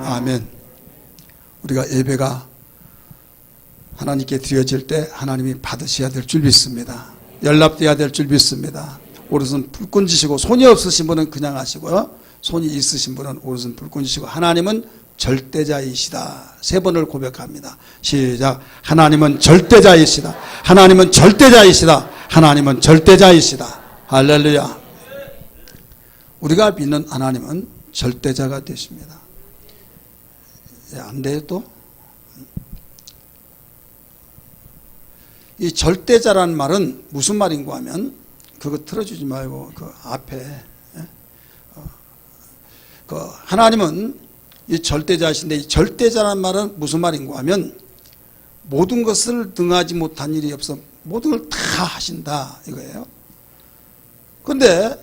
아멘. 우리가 예배가 하나님께 드려질 때 하나님이 받으셔야 될 줄 믿습니다. 연락돼야 될 줄 믿습니다. 오른손 불끈 쥐시고, 손이 없으신 분은 그냥 하시고요, 손이 있으신 분은 오른손 불끈 쥐시고, 하나님은 절대자이시다. 3번을 고백합니다. 시작. 하나님은 절대자이시다. 하나님은 절대자이시다. 하나님은 절대자이시다. 할렐루야. 우리가 믿는 하나님은 절대자가 되십니다. 안 돼요 또? 이 절대자라는 말은 무슨 말인가 하면, 그거 틀어주지 말고 그 앞에, 하나님은 이 절대자이신데, 이 절대자라는 말은 무슨 말인가 하면, 모든 것을 능하지 못한 일이 없어 모든 걸 다 하신다 이거예요. 그런데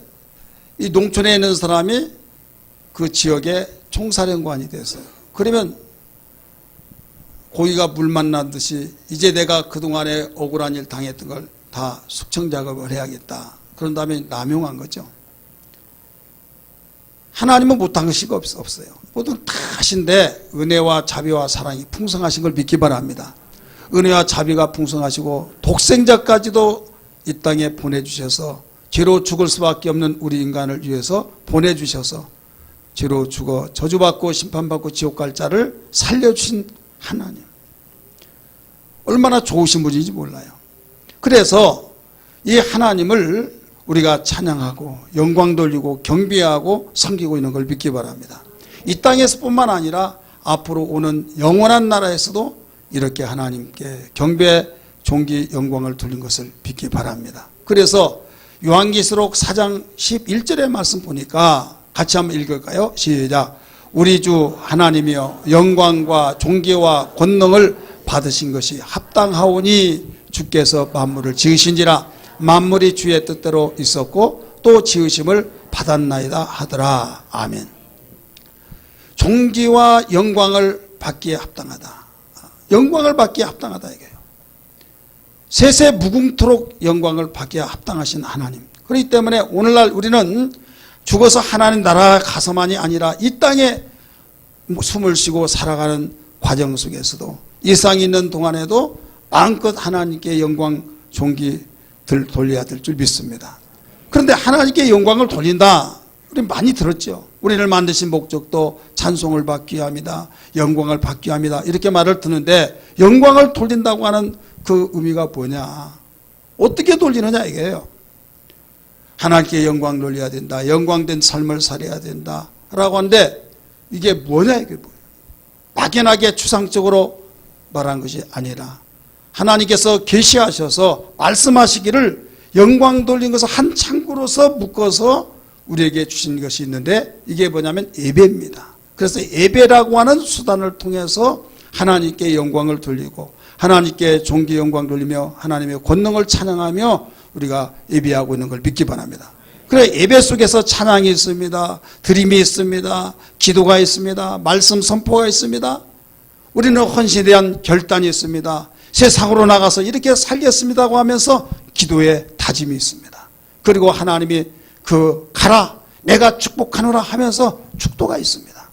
이 농촌에 있는 사람이 그 지역의 총사령관이 됐어요. 그러면 고기가 물 만나듯이 이제 내가 그동안에 억울한 일 당했던 걸 다 숙청 작업을 해야겠다. 그런 다음에 남용한 거죠. 하나님은 못한 것이 없어요. 모든 다 하신데 은혜와 자비와 사랑이 풍성하신 걸 믿기 바랍니다. 은혜와 자비가 풍성하시고 독생자까지도 이 땅에 보내주셔서 죄로 죽을 수밖에 없는 우리 인간을 위해서 보내주셔서 죄로 죽어 저주받고 심판받고 지옥 갈 자를 살려주신 하나님, 얼마나 좋으신 분인지 몰라요. 그래서 이 하나님을 우리가 찬양하고 영광 돌리고 경배하고 섬기고 있는 걸 믿기 바랍니다. 이 땅에서 뿐만 아니라 앞으로 오는 영원한 나라에서도 이렇게 하나님께 경배, 존귀, 영광을 돌린 것을 믿기 바랍니다. 그래서 요한계시록 4장 11절의 말씀 보니까 같이 한번 읽을까요? 시작. 우리 주 하나님이여 영광과 존귀와 권능을 받으신 것이 합당하오니 주께서 만물을 지으신지라 만물이 주의 뜻대로 있었고 또 지으심을 받았나이다 하더라. 아멘. 존귀와 영광을 받기에 합당하다. 영광을 받기에 합당하다 이게요. 세세 무궁토록 영광을 받기에 합당하신 하나님. 그렇기 때문에 오늘날 우리는 죽어서 하나님 나라 가서만이 아니라 이 땅에 숨을 쉬고 살아가는 과정 속에서도 이 세상에 있는 동안에도 마음껏 하나님께 영광, 존귀 돌려야 될 줄 믿습니다. 그런데 하나님께 영광을 돌린다, 우리 많이 들었죠. 우리를 만드신 목적도 찬송을 받기 위함이다, 영광을 받기 위함이다, 이렇게 말을 듣는데 영광을 돌린다고 하는 그 의미가 뭐냐, 어떻게 돌리느냐 이게요. 하나님께 영광 돌려야 된다, 영광된 삶을 살아야 된다 라고 하는데 이게 뭐냐, 이게 뭐예요. 막연하게 추상적으로 말한 것이 아니라 하나님께서 계시하셔서 말씀하시기를 영광 돌린 것을 한 창구로서 묶어서 우리에게 주신 것이 있는데 이게 뭐냐면 예배입니다. 그래서 예배라고 하는 수단을 통해서 하나님께 영광을 돌리고 하나님께 존귀 영광 돌리며 하나님의 권능을 찬양하며 우리가 예배하고 있는 걸 믿기 바랍니다. 그래, 예배 속에서 찬양이 있습니다. 드림이 있습니다. 기도가 있습니다. 말씀 선포가 있습니다. 우리는 헌신에 대한 결단이 있습니다. 세상으로 나가서 이렇게 살겠습니다고 하면서 기도의 다짐이 있습니다. 그리고 하나님이 가라 내가 축복하노라 하면서 축도가 있습니다.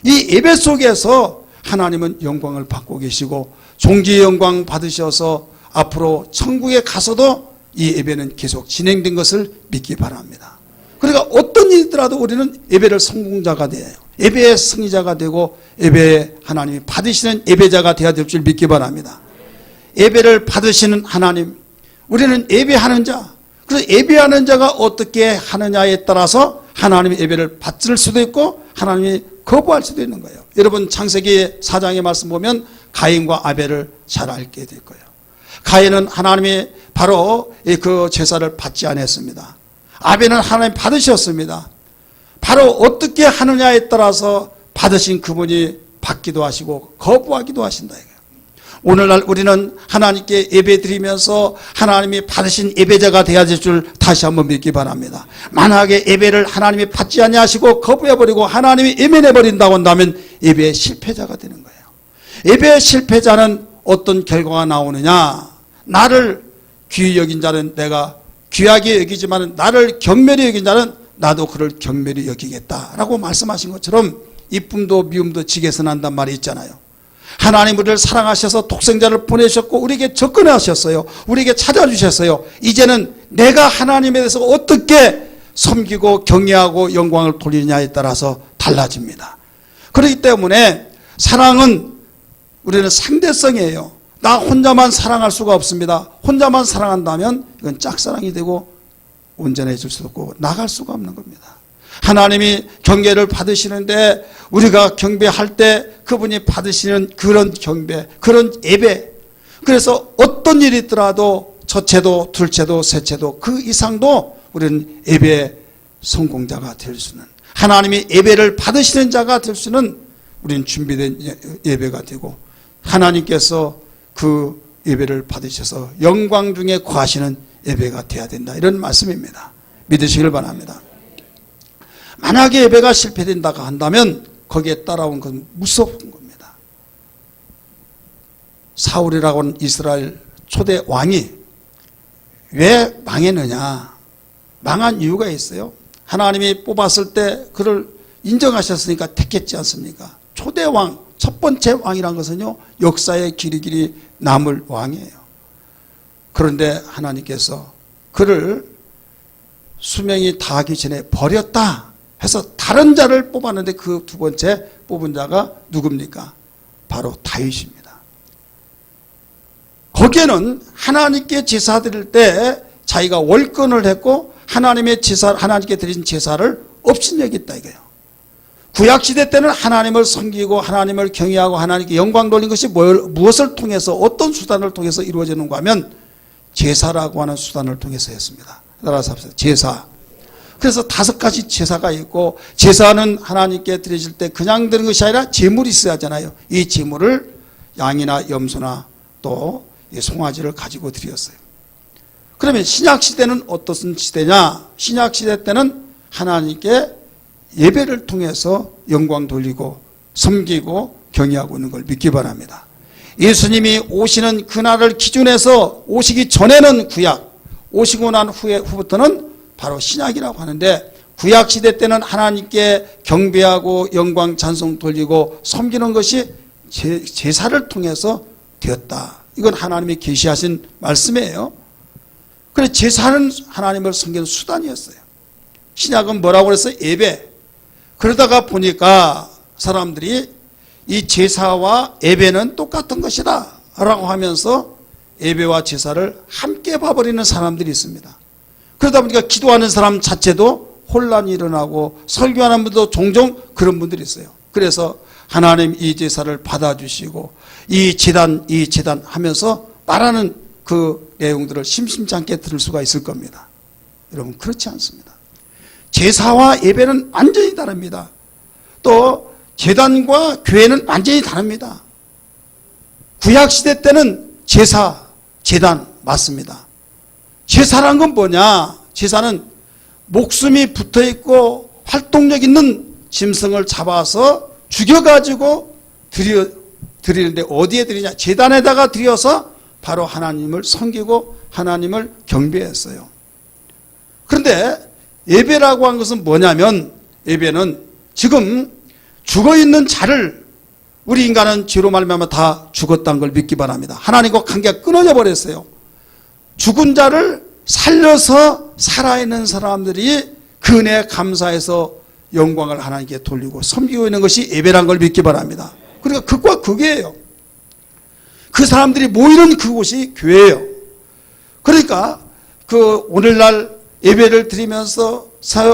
이 예배 속에서 하나님은 영광을 받고 계시고 존귀 영광 받으셔서 앞으로 천국에 가서도 이 예배는 계속 진행된 것을 믿기 바랍니다. 그러니까 어떤 일이더라도 우리는 예배를 성공자가 돼요. 예배의 승리자가 되고 예배에 하나님이 받으시는 예배자가 되어야 될 줄 믿기 바랍니다. 예배를 받으시는 하나님, 우리는 예배하는 자, 그래서 예배하는 자가 어떻게 하느냐에 따라서 하나님의 예배를 받을 수도 있고 하나님이 거부할 수도 있는 거예요. 여러분 창세기 4장의 말씀 보면 가인과 아벨을 잘 알게 될 거예요. 가인은 하나님이 바로 그 제사를 받지 않았습니다. 아벨은 하나님 받으셨습니다. 바로 어떻게 하느냐에 따라서 받으신 그분이 받기도 하시고 거부하기도 하신다. 오늘날 우리는 하나님께 예배드리면서 하나님이 받으신 예배자가 되어야 될 줄 다시 한번 믿기 바랍니다. 만약에 예배를 하나님이 받지 아니하시고 거부해버리고 하나님이 예면해버린다고 한다면 예배의 실패자가 되는 거예요. 예배의 실패자는 어떤 결과가 나오느냐, 나를 귀히 여긴 자는 내가 귀하게 여기지만 나를 경멸히 여긴 자는 나도 그를 경멸히 여기겠다라고 말씀하신 것처럼 이쁨도 미움도 지게서 난단 말이 있잖아요. 하나님 우리를 사랑하셔서 독생자를 보내셨고 우리에게 접근하셨어요. 우리에게 찾아주셨어요. 이제는 내가 하나님에 대해서 어떻게 섬기고 경외하고 영광을 돌리느냐에 따라서 달라집니다. 그렇기 때문에 사랑은 우리는 상대성이에요. 나 혼자만 사랑할 수가 없습니다. 혼자만 사랑한다면 이건 짝사랑이 되고 온전해질 수도 없고 나갈 수가 없는 겁니다. 하나님이 경배를 받으시는데 우리가 경배할 때 그분이 받으시는 그런 경배, 그런 예배, 그래서 어떤 일이 있더라도 첫째도 둘째도 셋째도 그 이상도 우리는 예배의 성공자가 될 수는, 하나님이 예배를 받으시는 자가 될 수는 우리는 준비된 예배가 되고 하나님께서 그 예배를 받으셔서 영광 중에 거하시는 예배가 되어야 된다, 이런 말씀입니다. 믿으시길 바랍니다. 만약에 예배가 실패된다고 한다면 거기에 따라온 건 무서운 겁니다. 사울이라고 하는 이스라엘 초대 왕이 왜 망했느냐, 망한 이유가 있어요. 하나님이 뽑았을 때 그를 인정하셨으니까 택했지 않습니까? 초대 왕, 첫 번째 왕이란 것은요, 역사의 길이길이 남을 왕이에요. 그런데 하나님께서 그를 수명이 다하기 전에 버렸다 해서 다른 자를 뽑았는데 그 두 번째 뽑은 자가 누굽니까? 바로 다윗입니다. 거기에는 하나님께 제사 드릴 때 자기가 월권을 했고 하나님의 제사, 하나님께 드린 제사를 업신여겼다 이거예요. 구약시대 때는 하나님을 섬기고 하나님을 경외하고 하나님께 영광 돌린 것이 무엇을 통해서, 어떤 수단을 통해서 이루어지는가 하면 제사라고 하는 수단을 통해서 했습니다. 따라서 합시다. 제사. 그래서 5가지 제사가 있고, 제사는 하나님께 드리실 때 그냥 드리는 것이 아니라 제물이 있어야 하잖아요. 이 제물을 양이나 염소나 또 송아지를 가지고 드렸어요. 그러면 신약시대는 어떤 시대냐? 신약시대 때는 하나님께 예배를 통해서 영광 돌리고 섬기고 경외하고 있는 걸 믿기 바랍니다. 예수님이 오시는 그날을 기준해서 오시기 전에는 구약, 오시고 난 후부터는 바로 신약이라고 하는데, 구약시대 때는 하나님께 경배하고 영광 찬송 돌리고 섬기는 것이 제사를 통해서 되었다. 이건 하나님이 계시하신 말씀이에요. 그래서 제사는 하나님을 섬기는 수단이었어요. 신약은 뭐라고 그랬어요? 예배. 그러다가 보니까 사람들이 이 제사와 예배는 똑같은 것이다 라고 하면서 예배와 제사를 함께 봐버리는 사람들이 있습니다. 그러다 보니까 기도하는 사람 자체도 혼란이 일어나고 설교하는 분도 종종 그런 분들이 있어요. 그래서 하나님 이 제사를 받아주시고 이 제단 하면서 말하는 그 내용들을 심심치 않게 들을 수가 있을 겁니다. 여러분, 그렇지 않습니다. 제사와 예배는 완전히 다릅니다. 또 제단과 교회는 완전히 다릅니다. 구약시대 때는 제사, 제단 맞습니다. 제사란 건 뭐냐? 제사는 목숨이 붙어있고 활동력 있는 짐승을 잡아서 죽여가지고 드리는데 어디에 드리냐? 제단에다가 드려서 바로 하나님을 섬기고 하나님을 경배했어요. 그런데 예배라고 한 것은 뭐냐면, 예배는 지금 죽어있는 자를, 우리 인간은 죄로 말미암아 다 죽었다는 걸 믿기 바랍니다. 하나님과 관계가 끊어져 버렸어요. 죽은 자를 살려서 살아있는 사람들이 그 은혜에 감사해서 영광을 하나님께 돌리고 섬기고 있는 것이 예배란 걸 믿기 바랍니다. 그러니까 극과 극이에요. 그 사람들이 모이는 그곳이 교회예요. 그러니까 그 오늘날 예배를 드리면서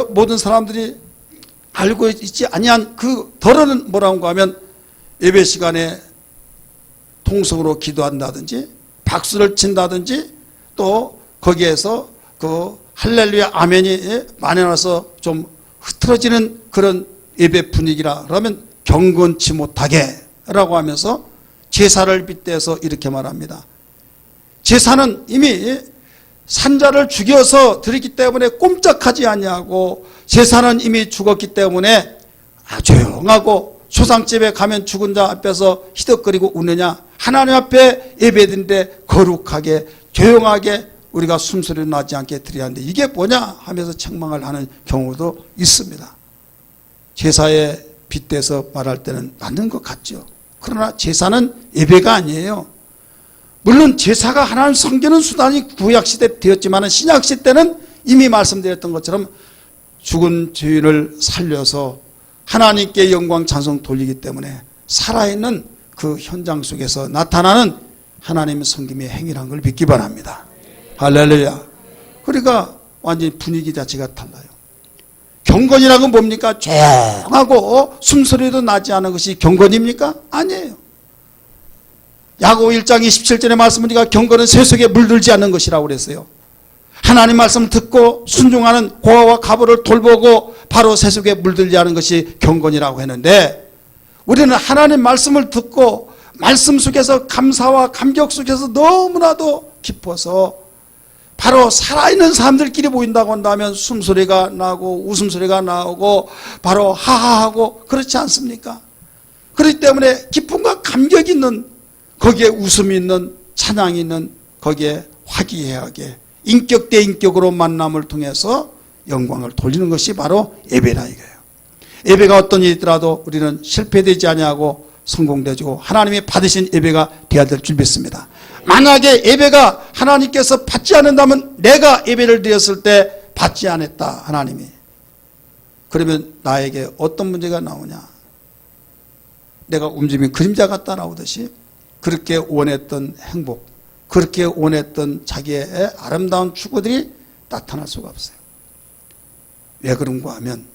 모든 사람들이 알고 있지 아니한 그 덜어는 뭐라고 하면, 예배 시간에 통성으로 기도한다든지 박수를 친다든지 또 거기에서 그 할렐루야 아멘이 만연해서 좀 흐트러지는 그런 예배 분위기라 그러면 경건치 못하게 라고 하면서 제사를 빗대서 이렇게 말합니다. 제사는 이미 산자를 죽여서 드리기 때문에 꼼짝하지 아니하고, 제사는 이미 죽었기 때문에 조용하고, 초상집에 가면 죽은 자 앞에서 희덕거리고 웃느냐? 하나님 앞에 예배드리는데 거룩하게 조용하게 우리가 숨소리 나지 않게 드려야 하는데 이게 뭐냐 하면서 책망을 하는 경우도 있습니다. 제사의 빗대서 말할 때는 맞는 것 같죠. 그러나 제사는 예배가 아니에요. 물론 제사가 하나님 섬기는 수단이 구약시대 되었지만 신약시대는 이미 말씀드렸던 것처럼 죽은 죄인을 살려서 하나님께 영광 찬송 돌리기 때문에 살아있는 그 현장 속에서 나타나는 하나님의 섬김의 행위라는 걸 믿기 바랍니다. 할렐루야. 그러니까 완전히 분위기 자체가 달라요. 경건이라는 건 뭡니까? 조용하고 숨소리도 나지 않은 것이 경건입니까? 아니에요. 야고보 1장 27절의 말씀은 우리가 경건은 세속에 물들지 않는 것이라고 그랬어요. 하나님 말씀을 듣고 순종하는 고아와 가부를 돌보고 바로 세속에 물들지 않은 것이 경건이라고 했는데, 우리는 하나님 말씀을 듣고 말씀 속에서 감사와 감격 속에서 너무나도 깊어서 바로 살아있는 사람들끼리 보인다고 한다면 숨소리가 나고 웃음소리가 나오고 바로 하하하고 그렇지 않습니까? 그렇기 때문에 기쁨과 감격이 있는, 거기에 웃음이 있는, 찬양이 있는, 거기에 화기애애하게 인격 대 인격으로 만남을 통해서 영광을 돌리는 것이 바로 예배라 이거예요. 예배가 어떤 일이더라도 우리는 실패되지 아니하고 성공되고 하나님이 받으신 예배가 되어야 될 줄 믿습니다. 만약에 예배가 하나님께서 받지 않는다면, 내가 예배를 드렸을 때 받지 않았다 하나님이, 그러면 나에게 어떤 문제가 나오냐? 내가 움직이는 그림자 같다 나오듯이 그렇게 원했던 행복, 그렇게 원했던 자기의 아름다운 추구들이 나타날 수가 없어요. 왜 그런가 하면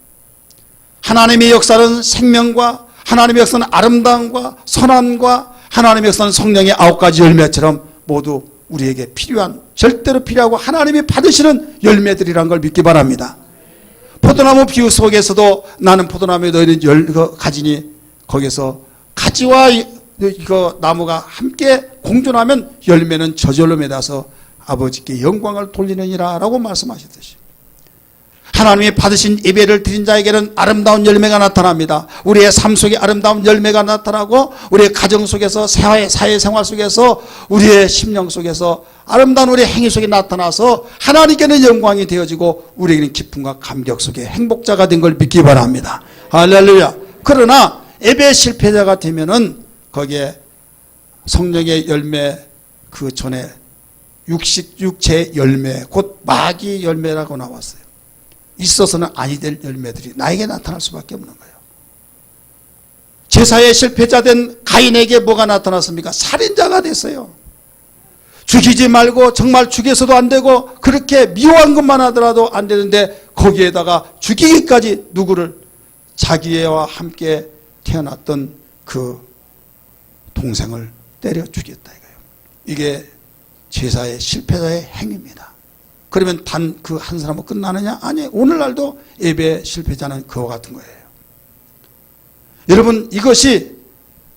하나님의 역사는 생명과, 하나님의 역사는 아름다움과 선함과, 하나님의 역사는 성령의 9가지 열매처럼 모두 우리에게 필요한, 절대로 필요하고 하나님이 받으시는 열매들이란 걸 믿기 바랍니다. 포도나무 비유 속에서도 나는 포도나무에 너희는 가지니, 거기서 가지와 이거 나무가 함께 공존하면 열매는 저절로 맺어서 아버지께 영광을 돌리느니라 라고 말씀하셨듯이, 하나님이 받으신 예배를 드린 자에게는 아름다운 열매가 나타납니다. 우리의 삶 속에 아름다운 열매가 나타나고, 우리의 가정 속에서, 사회생활 속에서, 우리의 심령 속에서 아름다운 우리의 행위 속에 나타나서 하나님께는 영광이 되어지고 우리에게는 기쁨과 감격 속에 행복자가 된 걸 믿기 바랍니다. 할렐루야. 그러나 예배 실패자가 되면은 거기에 성령의 열매, 그 전에 육체 열매, 곧 마귀 열매라고 나왔어요. 있어서는 아니 될 열매들이 나에게 나타날 수밖에 없는 거예요. 제사에 실패자된 가인에게 뭐가 나타났습니까? 살인자가 됐어요. 죽이지 말고, 정말 죽여서도 안 되고 그렇게 미워한 것만 하더라도 안 되는데, 거기에다가 죽이기까지 누구를? 자기와 함께 태어났던 그 동생을 때려 죽였다 이거예요. 이게 제사의 실패자의 행위입니다. 그러면 단 그 한 사람은 끝나느냐? 아니, 오늘날도 예배 실패자는 그와 같은 거예요. 여러분, 이것이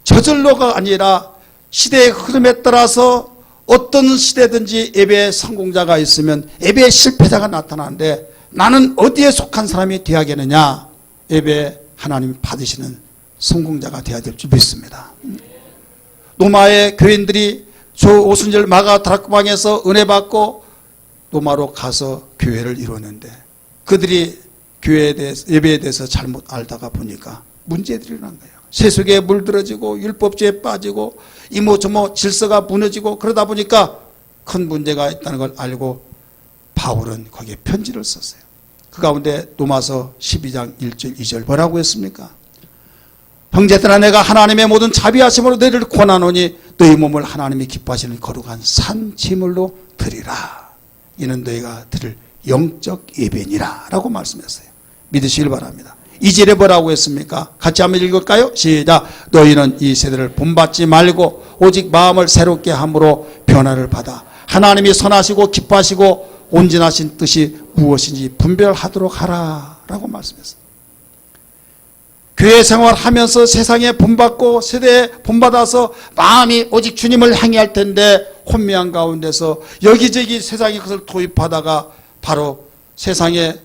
저절로가 아니라 시대의 흐름에 따라서 어떤 시대든지 예배의 성공자가 있으면 예배의 실패자가 나타나는데, 나는 어디에 속한 사람이 되어야겠느냐? 예배 하나님 받으시는 성공자가 되어야 될 줄 믿습니다. 로마의 교인들이 오순절 마가 다락방에서 은혜 받고 로마로 가서 교회를 이루었는데, 그들이 교회에 대해서, 예배에 대해서 잘못 알다가 보니까 문제들이 난 거예요. 세속에 물들어지고 율법주의에 빠지고 이모저모 질서가 무너지고, 그러다 보니까 큰 문제가 있다는 걸 알고 바울은 거기에 편지를 썼어요. 그 가운데 로마서 12장 1절 2절 뭐라고 했습니까? 형제들아, 내가 하나님의 모든 자비하심으로 너희를 권하노니 너희 몸을 하나님이 기뻐하시는 거룩한 산 제물로 드리라. 이는 너희가 드릴 영적 예배니라 라고 말씀했어요. 믿으시길 바랍니다. 2절에 뭐라고 했습니까? 같이 한번 읽을까요? 시작. 너희는 이 세대를 본받지 말고 오직 마음을 새롭게 함으로 변화를 받아 하나님이 선하시고 기뻐하시고 온전하신 뜻이 무엇인지 분별하도록 하라 라고 말씀했어요. 교회 생활하면서 세상에 본받고 세대에 본받아서 마음이 오직 주님을 향해할 텐데, 혼미한 가운데서 여기저기 세상의 것을 도입하다가 바로 세상에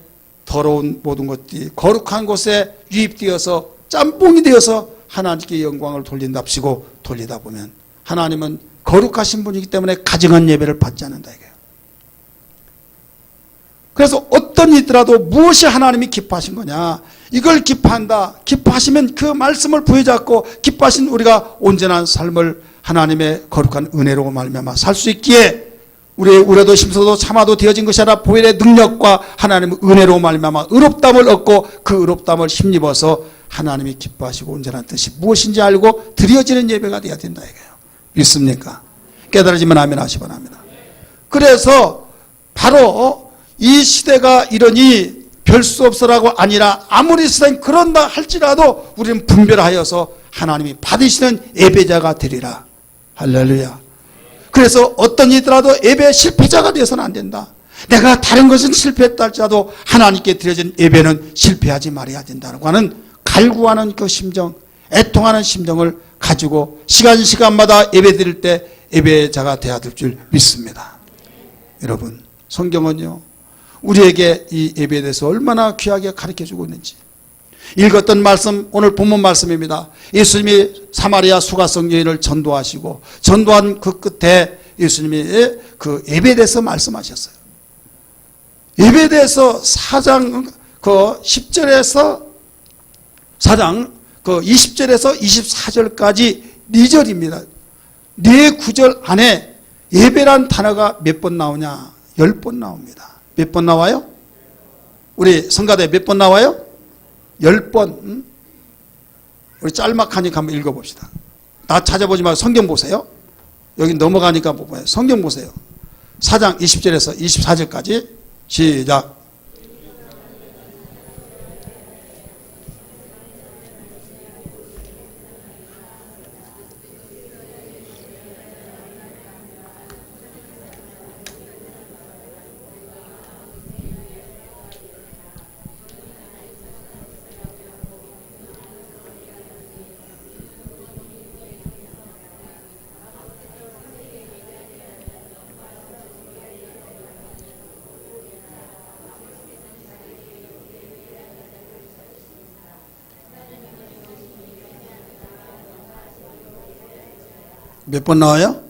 더러운 모든 것들이 거룩한 곳에 유입되어서 짬뽕이 되어서 하나님께 영광을 돌린답시고 돌리다 보면, 하나님은 거룩하신 분이기 때문에 가증한 예배를 받지 않는다 이거예요. 그래서 어떤 일이더라도 무엇이 하나님이 기뻐하신 거냐? 이걸 기뻐한다. 기뻐하시면 그 말씀을 부여잡고 기뻐하신 우리가 온전한 삶을 하나님의 거룩한 은혜로 말미암아 살 수 있기에 우리의 우려도 심소도 참아도 되어진 것이 아니라 보혈의 능력과 하나님의 은혜로 말미암아 의롭다함을 얻고 그 의롭다함을 힘입어서 하나님이 기뻐하시고 온전한 뜻이 무엇인지 알고 드려지는 예배가 되어야 된다 이거예요. 믿습니까? 깨달아지면 아멘 하시 바랍니다. 그래서 바로 이 시대가 이러니 별 수 없어라고 아니라 아무리 세상이 그런다 할지라도 우리는 분별하여서 하나님이 받으시는 예배자가 되리라. 할렐루야. 그래서 어떤 이더라도 예배 실패자가 되어서는 안 된다. 내가 다른 것은 실패했다 할지라도 하나님께 드려진 예배는 실패하지 말아야 된다고 하는 갈구하는 그 심정, 애통하는 심정을 가지고 시간마다 예배 드릴 때 예배자가 되어야 될 줄 믿습니다. 여러분, 성경은요 우리에게 이 예배에 대해서 얼마나 귀하게 가르쳐주고 있는지 읽었던 말씀, 오늘 본문 말씀입니다. 예수님이 사마리아 수가성 여인을 전도하시고 전도한 그 끝에 예수님이 그 예배에 대해서 말씀하셨어요. 예배에 대해서 4장 그 10절에서 4장 그 20절에서 24절까지 4절입니다. 4구절 안에 예배란 단어가 몇 번 나오냐? 10번 나옵니다. 몇 번 나와요? 우리 성가대 몇 번 나와요? 10번. 우리 짤막하니까 한번 읽어봅시다. 나 찾아보지 말고 성경 보세요. 여기 넘어가니까 뭐 봐요. 성경 보세요. 4장 20절에서 24절까지 시작. 몇 번 나와요?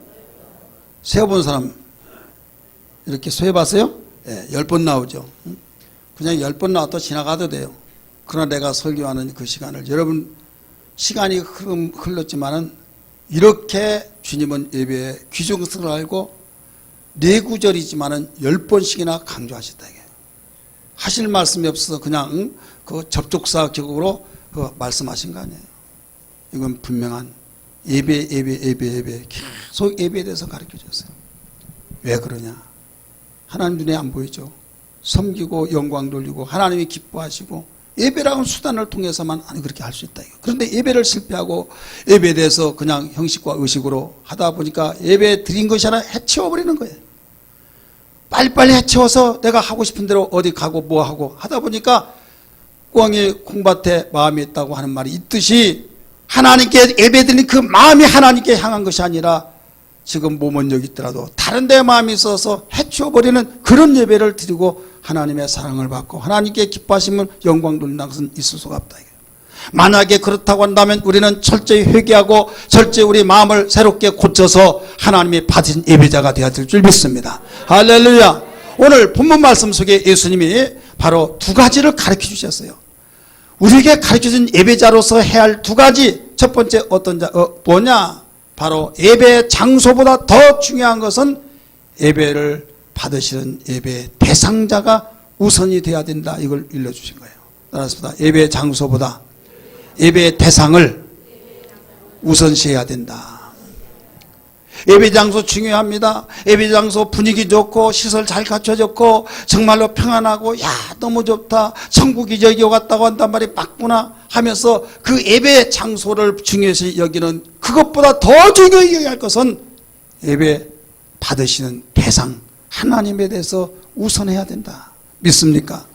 세어본 사람 이렇게 세어봤어요? 네, 10번 나오죠. 그냥 10번 나와도 지나가도 돼요. 그러나 내가 설교하는 그 시간을 여러분 시간이 흘렀지만은 이렇게 주님은 예배의 귀중성을 알고 4구절이지만은 10번씩이나 강조하셨다 이게. 하실 말씀이 없어서 그냥 그 접촉사격으로 그 말씀하신 거 아니에요. 이건 분명한 예배 계속 예배에 대해서 가르쳐 줬어요. 왜 그러냐? 하나님 눈에 안 보이죠. 섬기고 영광 돌리고 하나님이 기뻐하시고 예배라는 수단을 통해서만 그렇게 할 수 있다. 그런데 예배를 실패하고 예배에 대해서 그냥 형식과 의식으로 하다 보니까 예배 드린 것이 아니라 해치워버리는 거예요. 빨리빨리 해치워서 내가 하고 싶은 대로 어디 가고 뭐 하고 하다 보니까 꿩이 콩밭에 마음이 있다고 하는 말이 있듯이 하나님께 예배드리는 그 마음이 하나님께 향한 것이 아니라 지금 몸은 여기 있더라도 다른 데 마음이 있어서 해치워버리는 그런 예배를 드리고 하나님의 사랑을 받고 하나님께 기뻐하시면 영광 돌린다는 것은 있을 수가 없다. 만약에 그렇다고 한다면 우리는 철저히 회개하고 철저히 우리 마음을 새롭게 고쳐서 하나님이 받으신 예배자가 되어야 될 줄 믿습니다. 할렐루야. 오늘 본문 말씀 속에 예수님이 바로 2가지를 가르쳐 주셨어요. 우리에게 가르쳐준 예배자로서 해야 할 2가지. 첫 번째 뭐냐? 바로 예배 장소보다 더 중요한 것은 예배를 받으시는 예배 대상자가 우선이 돼야 된다. 이걸 일러주신 거예요. 따라서 예배 장소보다 예배 대상을 우선시해야 된다. 예배 장소 중요합니다. 예배 장소 분위기 좋고 시설 잘 갖춰졌고 정말로 평안하고 야 너무 좋다. 천국이 여기 왔다고 한단 말이 맞구나 하면서 그 예배 장소를 중요시 여기는 그것보다 더 중요히 여겨야 할 것은 예배 받으시는 대상 하나님에 대해서 우선해야 된다. 믿습니까?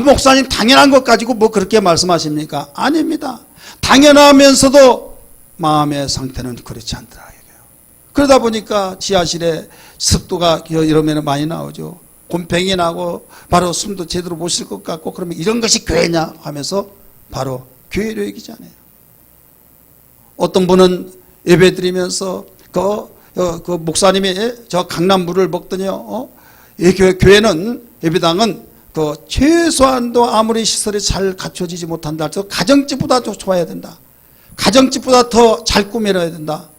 목사님 당연한 것 가지고 뭐 그렇게 말씀하십니까? 아닙니다. 당연하면서도 마음의 상태는 그렇지 않더라. 그러다 보니까 지하실에 습도가 이러면 많이 나오죠. 곰팡이 나고 바로 숨도 제대로 못 쉴 것 같고 그러면 이런 것이 교회냐 하면서 바로 교회로 여기지 않아요. 어떤 분은 예배 드리면서 그 목사님이 저 강남물을 먹더니요. 교회는 예배당은 그 최소한도 아무리 시설이 잘 갖춰지지 못한다 할지라도 가정집보다 더 좋아야 된다. 가정집보다 더 잘 꾸며놔야 된다.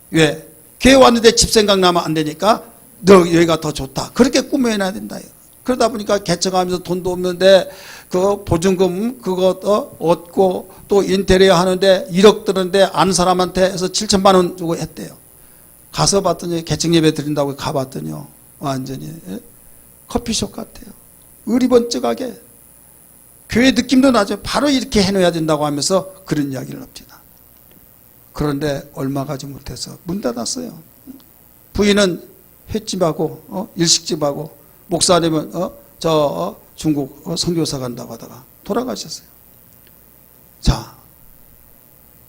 왜? 교회 왔는데 집 생각나면 안 되니까 너 여기가 더 좋다. 그렇게 꾸며놔야 된다. 그러다 보니까 개척하면서 돈도 없는데 그 보증금 그거 얻고 또 인테리어 하는데 1억 드는데 아는 사람한테 해서 7천만 원 주고 했대요. 가서 봤더니 개척 예배 드린다고 가봤더니요. 완전히 커피숍 같아요. 의리번쩍하게. 교회 느낌도 나죠. 바로 이렇게 해놓아야 된다고 하면서 그런 이야기를 합니다. 그런데 얼마 가지 못해서 문 닫았어요. 부인은 횟집하고 일식집하고 목사님은 중국 선교사 간다고 하다가 돌아가셨어요. 자,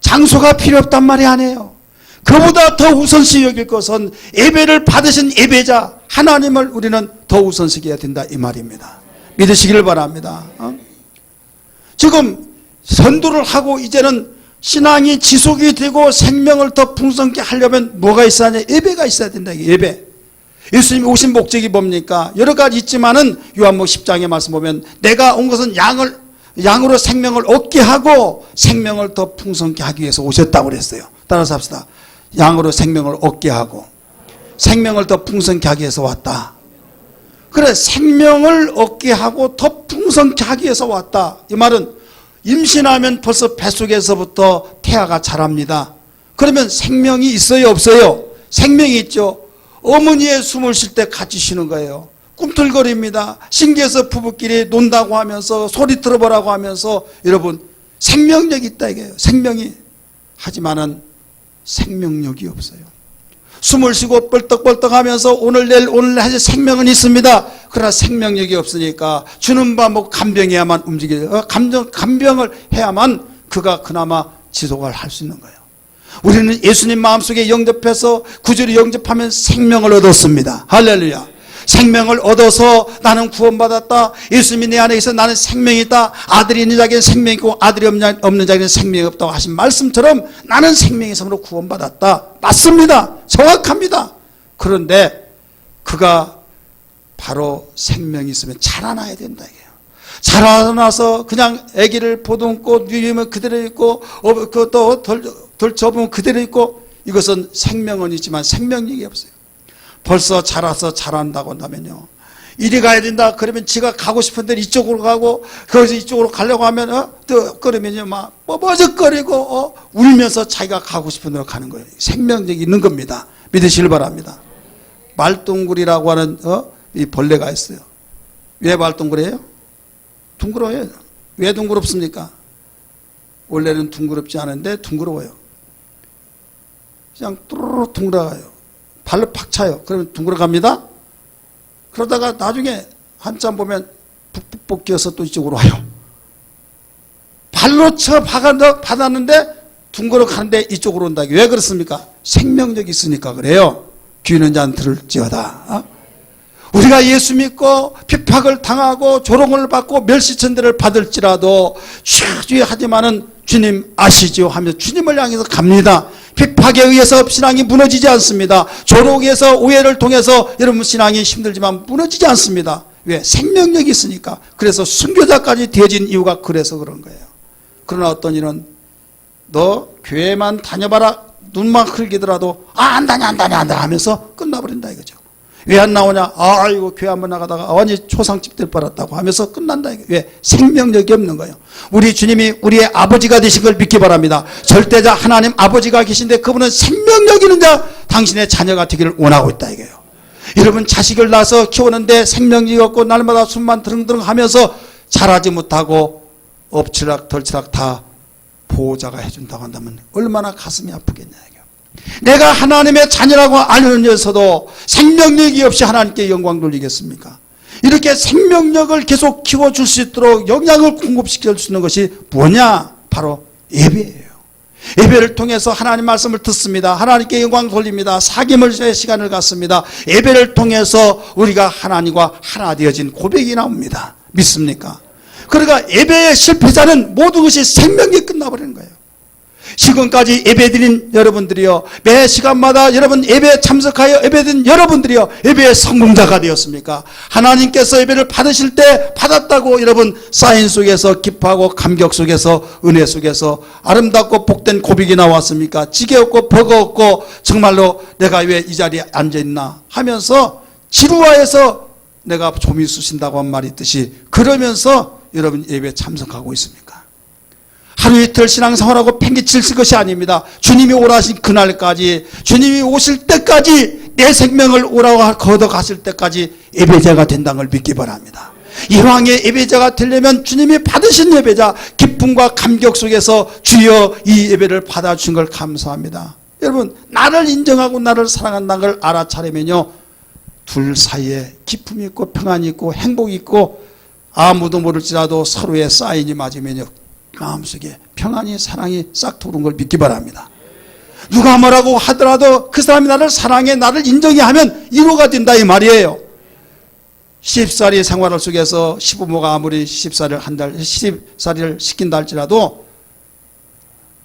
장소가 필요 없단 말이 아니에요. 그보다 더 우선시 여길 것은 예배를 받으신 예배자 하나님을 우리는 더 우선시 해야 된다 이 말입니다. 믿으시기를 바랍니다. 지금 선도를 하고 이제는 신앙이 지속이 되고 생명을 더 풍성케 하려면 뭐가 있어야 하냐? 예배가 있어야 된다. 예배. 예수님이 오신 목적이 뭡니까? 여러 가지 있지만은 요한복음 10장의 말씀 보면 내가 온 것은 양으로 생명을 얻게 하고 생명을 더 풍성케 하기 위해서 오셨다고 그랬어요. 따라서 합시다. 양으로 생명을 얻게 하고 생명을 더 풍성케 하기 위해서 왔다. 그래, 생명을 얻게 하고 더 풍성케 하기 위해서 왔다. 이 말은 임신하면 벌써 뱃속에서부터 태아가 자랍니다. 그러면 생명이 있어요, 없어요? 생명이 있죠. 어머니의 숨을 쉴 때 같이 쉬는 거예요. 꿈틀거립니다. 신기해서 부부끼리 논다고 하면서 소리 들어보라고 하면서 여러분 생명력이 있다 이게요. 생명이. 하지만은 생명력이 없어요. 숨을 쉬고 뻘떡뻘떡 하면서 오늘 내일 생명은 있습니다. 그러나 생명력이 없으니까 주는 바 먹고 간병해야만 움직여요. 간병을 해야만 그가 그나마 지속을 할 수 있는 거예요. 우리는 예수님 마음속에 영접해서 구주로 영접하면 생명을 얻었습니다. 할렐루야. 생명을 얻어서 나는 구원받았다. 예수님이 내 안에 있어 나는 생명이 있다. 아들이 있는 자에게는 생명이 있고 아들이 없는 자에게는 생명이 없다고 하신 말씀처럼 나는 생명의 삶으로 구원받았다. 맞습니다. 정확합니다. 그런데 그가 바로 생명이 있으면 자라나야 된다 이게요. 자라나서 그냥 아기를 보듬고 누이면 그대로 있고 그것도 덜 접으면 그대로 있고 이것은 생명은 있지만 생명력이 없어요. 벌써 자라서 자란다고 한다면요. 이리 가야 된다. 그러면 지가 가고 싶은 데는 이쪽으로 가고 거기서 이쪽으로 가려고 하면 그러면요 막 뻐버적거리고 울면서 자기가 가고 싶은 데로 가는 거예요. 생명력이 있는 겁니다. 믿으시길 바랍니다. 말동굴이라고 하는 이 벌레가 있어요. 왜 말동굴이에요? 둥그러워요. 왜 둥그럽습니까? 원래는 둥그럽지 않은데 둥그러워요. 그냥 뚜루루 둥그러가요. 발로 팍 차요. 그러면 둥그러 갑니다. 그러다가 나중에 한참 보면 북북북 기어서 또 이쪽으로 와요. 발로 쳐 받았는데 둥그러 가는데 이쪽으로 온다. 왜 그렇습니까? 생명력이 있으니까 그래요. 귀 있는 자는 들을지어다. 우리가 예수 믿고 핍박을 당하고 조롱을 받고 멸시천대를 받을지라도 쉬쉬 하지만은 주님 아시죠 하며 주님을 향해서 갑니다. 핍박에 의해서 신앙이 무너지지 않습니다. 조롱에서 오해를 통해서 여러분 신앙이 힘들지만 무너지지 않습니다. 왜? 생명력이 있으니까. 그래서 순교자까지 되어진 이유가 그래서 그런 거예요. 그러나 어떤 이는 너 교회만 다녀봐라 눈만 흘기더라도 안 다녀 하면서 끝나버린다 이거죠. 왜 안 나오냐? 아이고 교회 한번 나가다가 완전히 초상집 될 뻔했다고 하면서 끝난다. 왜? 생명력이 없는 거예요. 우리 주님이 우리의 아버지가 되신 걸 믿기 바랍니다. 절대자 하나님 아버지가 계신데 그분은 생명력 있는 자 당신의 자녀가 되기를 원하고 있다 이거예요. 여러분 자식을 낳아서 키우는데 생명력이 없고 날마다 숨만 드릉드릉 하면서 자라지 못하고 엎치락 덜치락 다 보호자가 해준다고 한다면 얼마나 가슴이 아프겠냐 이거예요. 내가 하나님의 자녀라고 알면서도 생명력이 없이 하나님께 영광 돌리겠습니까? 이렇게 생명력을 계속 키워줄 수 있도록 영양을 공급시켜 주는 것이 뭐냐? 바로 예배예요. 예배를 통해서 하나님 말씀을 듣습니다. 하나님께 영광 돌립니다. 사귐을 시간을 갖습니다. 예배를 통해서 우리가 하나님과 하나 되어진 고백이 나옵니다. 믿습니까? 그러니까 예배의 실패자는 모든 것이 생명이 끝나버리는 거예요. 지금까지 예배드린 여러분들이요, 매 시간마다 여러분 예배에 참석하여 예배드린 여러분들이요, 예배의 성공자가 되었습니까? 하나님께서 예배를 받으실 때 받았다고 여러분 사인 속에서 기뻐하고 감격 속에서 은혜 속에서 아름답고 복된 고백이 나왔습니까? 지게없고 버거없고 정말로 내가 왜 이 자리에 앉아있나 하면서 지루하여서 내가 좀이 쑤신다고 한 말이 있듯이 그러면서 여러분 예배에 참석하고 있습니까? 하루 이틀 신앙생활하고 팽개칠 것이 아닙니다. 주님이 오라신 그날까지, 주님이 오실 때까지, 내 생명을 오라고 걷어갔을 때까지 예배자가 된다는 걸 믿기 바랍니다. 이왕의 예배자가 되려면 주님이 받으신 예배자, 기쁨과 감격 속에서 주여 이 예배를 받아주신 걸 감사합니다. 여러분, 나를 인정하고 나를 사랑한다는 걸 알아차리면요, 둘 사이에 기쁨이 있고 평안이 있고 행복이 있고 아무도 모를지라도 서로의 사인이 맞으면요, 마음속에 평안이 사랑이 싹 도는 걸 믿기 바랍니다. 누가 뭐라고 하더라도 그 사람이 나를 사랑해 나를 인정해 하면 위로가 된다 이 말이에요. 시집살이 생활 속에서 시부모가 아무리 시집살이를 시킨다 할지라도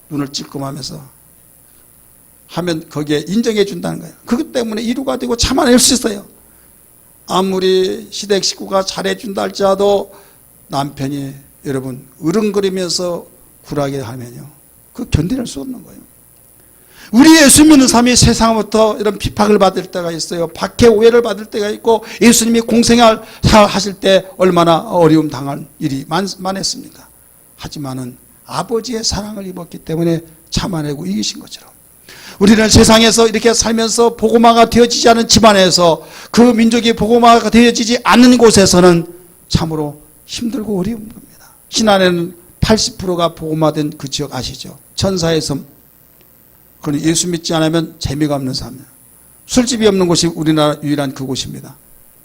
눈을 찔끔하면서 하면 거기에 인정해 준다는 거예요. 그것 때문에 위로가 되고 참아낼 수 있어요. 아무리 시댁 식구가 잘해준다 할지라도 남편이 여러분 으릉거리면서 굴하게 하면요, 그 견뎌낼 수 없는 거예요. 우리 예수 믿는 사람이 세상부터 이런 비판을 받을 때가 있어요. 박해 오해를 받을 때가 있고 예수님이 공생활 하실 때 얼마나 어려움 당한 일이 많았습니까? 하지만은 아버지의 사랑을 입었기 때문에 참아내고 이기신 것처럼 우리는 세상에서 이렇게 살면서 복음화가 되어지지 않은 집안에서 그 민족이 복음화가 되어지지 않는 곳에서는 참으로 힘들고 어려운 겁니다. 지난해는 80%가 복음화된 그 지역 아시죠? 천사의 섬. 그건 예수 믿지 않으면 재미가 없는 삶이에요. 술집이 없는 곳이 우리나라 유일한 그곳입니다.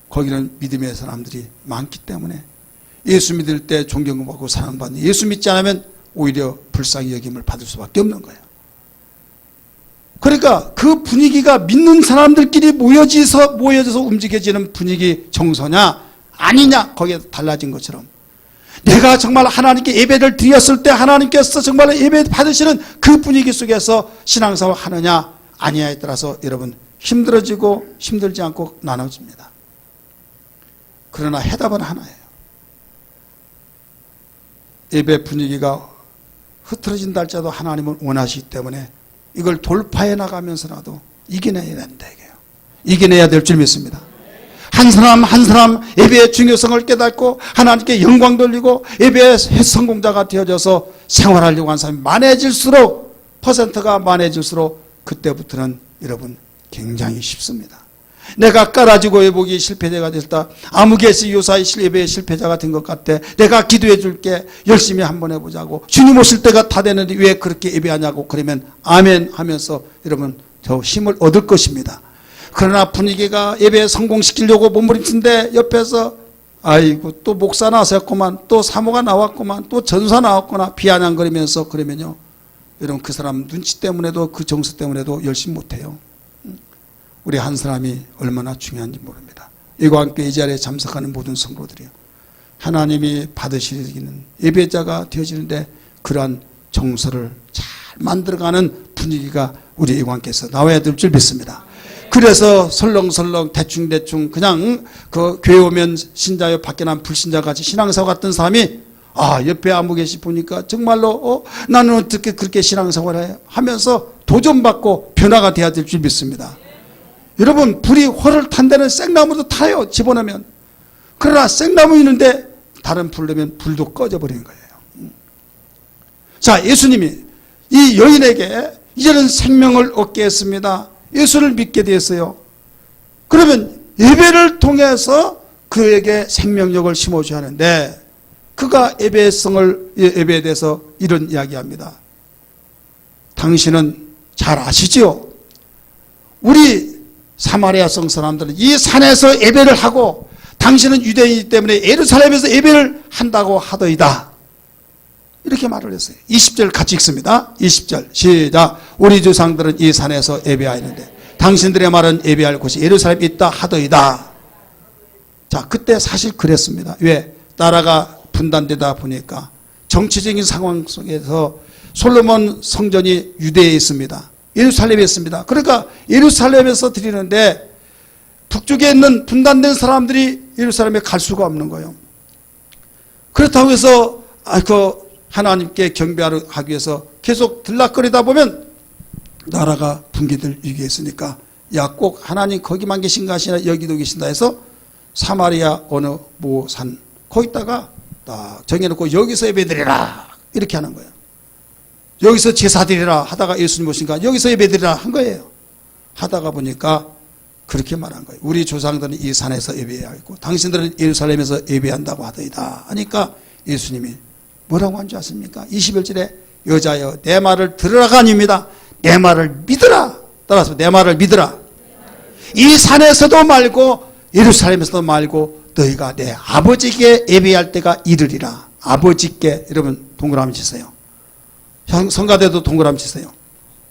거기는 믿음의 사람들이 많기 때문에 예수 믿을 때 존경받고 사랑받는, 예수 믿지 않으면 오히려 불쌍히 여김을 받을 수밖에 없는 거예요. 그러니까 그 분위기가 믿는 사람들끼리 모여져서 움직여지는 분위기 정서냐 아니냐, 거기에 달라진 것처럼 내가 정말 하나님께 예배를 드렸을 때 하나님께서 정말 예배 받으시는 그 분위기 속에서 신앙생활 하느냐 아니냐에 따라서 여러분 힘들어지고 힘들지 않고 나눠집니다. 그러나 해답은 하나예요. 예배 분위기가 흐트러진다 할지라도 하나님은 원하시기 때문에 이걸 돌파해 나가면서라도 이겨내야 된다 이게요. 이겨내야 될 줄 믿습니다. 한 사람 한 사람 예배의 중요성을 깨닫고 하나님께 영광 돌리고 예배의 성공자가 되어져서 생활하려고 하는 사람이 많아질수록, 퍼센트가 많아질수록 그때부터는 여러분 굉장히 쉽습니다. 내가 깔아지고 예복이 실패자가 됐다, 아무개시 요사의 예배의 실패자가 된 것 같아, 내가 기도해 줄게, 열심히 한번 해보자고, 주님 오실 때가 다 되는데 왜 그렇게 예배하냐고 그러면 아멘 하면서 여러분 더 힘을 얻을 것입니다. 그러나 분위기가 예배에 성공시키려고 몸부림친데 옆에서 아이고 또 목사 나왔구만, 또 사모가 나왔구만, 또 전사 나왔구나 비아냥거리면서 그러면요, 여러분 그 사람 눈치 때문에도 그 정서 때문에도 열심히 못해요. 우리 한 사람이 얼마나 중요한지 모릅니다. 이와 함께 이 자리에 참석하는 모든 성도들이요, 하나님이 받으시는 예배자가 되어지는데 그러한 정서를 잘 만들어가는 분위기가 우리 이와 함께서 나와야 될 줄 믿습니다. 그래서 설렁설렁 대충대충 그냥 그 교회 오면 신자요 밖에 난 불신자같이 신앙생활 같은 사람이 옆에 아무 계시 보니까 정말로 나는 어떻게 그렇게 신앙생활을 해 하면서 도전받고 변화가 돼야 될 줄 믿습니다. 여러분 불이 활을 탄 데는 생나무도 타요, 집어넣으면. 그러나 생나무 있는데 다른 불 넣으면 불도 꺼져버리는 거예요. 자, 예수님이 이 여인에게 이제는 생명을 얻게 했습니다. 예수를 믿게 되었어요. 그러면 예배를 통해서 그에게 생명력을 심어줘야 하는데 그가 예배에 대해서 이런 이야기합니다. 당신은 잘 아시지요? 우리 사마리아 성 사람들은 이 산에서 예배를 하고 당신은 유대인이기 때문에 예루살렘에서 예배를 한다고 하더이다. 이렇게 말을 했어요. 20절 같이 읽습니다. 20절 시작. 우리 조상들은 이 산에서 예배하였는데 당신들의 말은 예배할 곳이 예루살렘에 있다 하더이다. 자, 그때 사실 그랬습니다. 왜? 나라가 분단되다 보니까 정치적인 상황 속에서 솔로몬 성전이 유대에 있습니다. 예루살렘에 있습니다. 그러니까 예루살렘에서 드리는데 북쪽에 있는 분단된 사람들이 예루살렘에 갈 수가 없는 거예요. 그렇다고 해서 하나님께 경배하기 위해서 계속 들락거리다 보면 나라가 붕괴될 위기에 있으니까 야, 꼭 하나님 거기만 계신가 하시나 여기도 계신다 해서 사마리아 어느 모산 거기다가 딱 정해놓고 여기서 예배드리라 이렇게 하는 거예요. 여기서 제사드리라 하다가 예수님 오신가 여기서 예배드리라 한 거예요. 하다가 보니까 그렇게 말한 거예요. 우리 조상들은 이 산에서 예배해야 했고 당신들은 예루살렘에서 예배한다고 하더이다 하니까 예수님이 뭐라고 한 줄 아십니까? 21절에 여자여 내 말을 들으라가 아닙니다. 내 말을 믿으라. 따라서 내 말을 믿으라. 이 산에서도 말고 예루살렘에서도 말고 너희가 내 아버지께 예배할 때가 이르리라. 아버지께 여러분 동그라미 치세요. 성가대도 동그라미 치세요.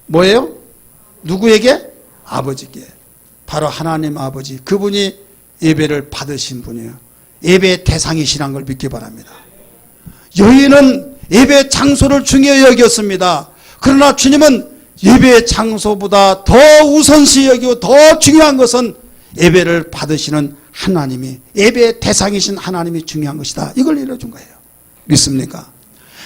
뭐예요? 누구에게? 아버지께. 바로 하나님 아버지 그분이 예배를 받으신 분이에요. 예배의 대상이시란 걸 믿기 바랍니다. 여인은 예배 장소를 중요히 여겼습니다. 그러나 주님은 예배의 장소보다 더 우선시 여기고 더 중요한 것은 예배를 받으시는 하나님이 예배의 대상이신 하나님이 중요한 것이다. 이걸 이뤄준 거예요. 믿습니까?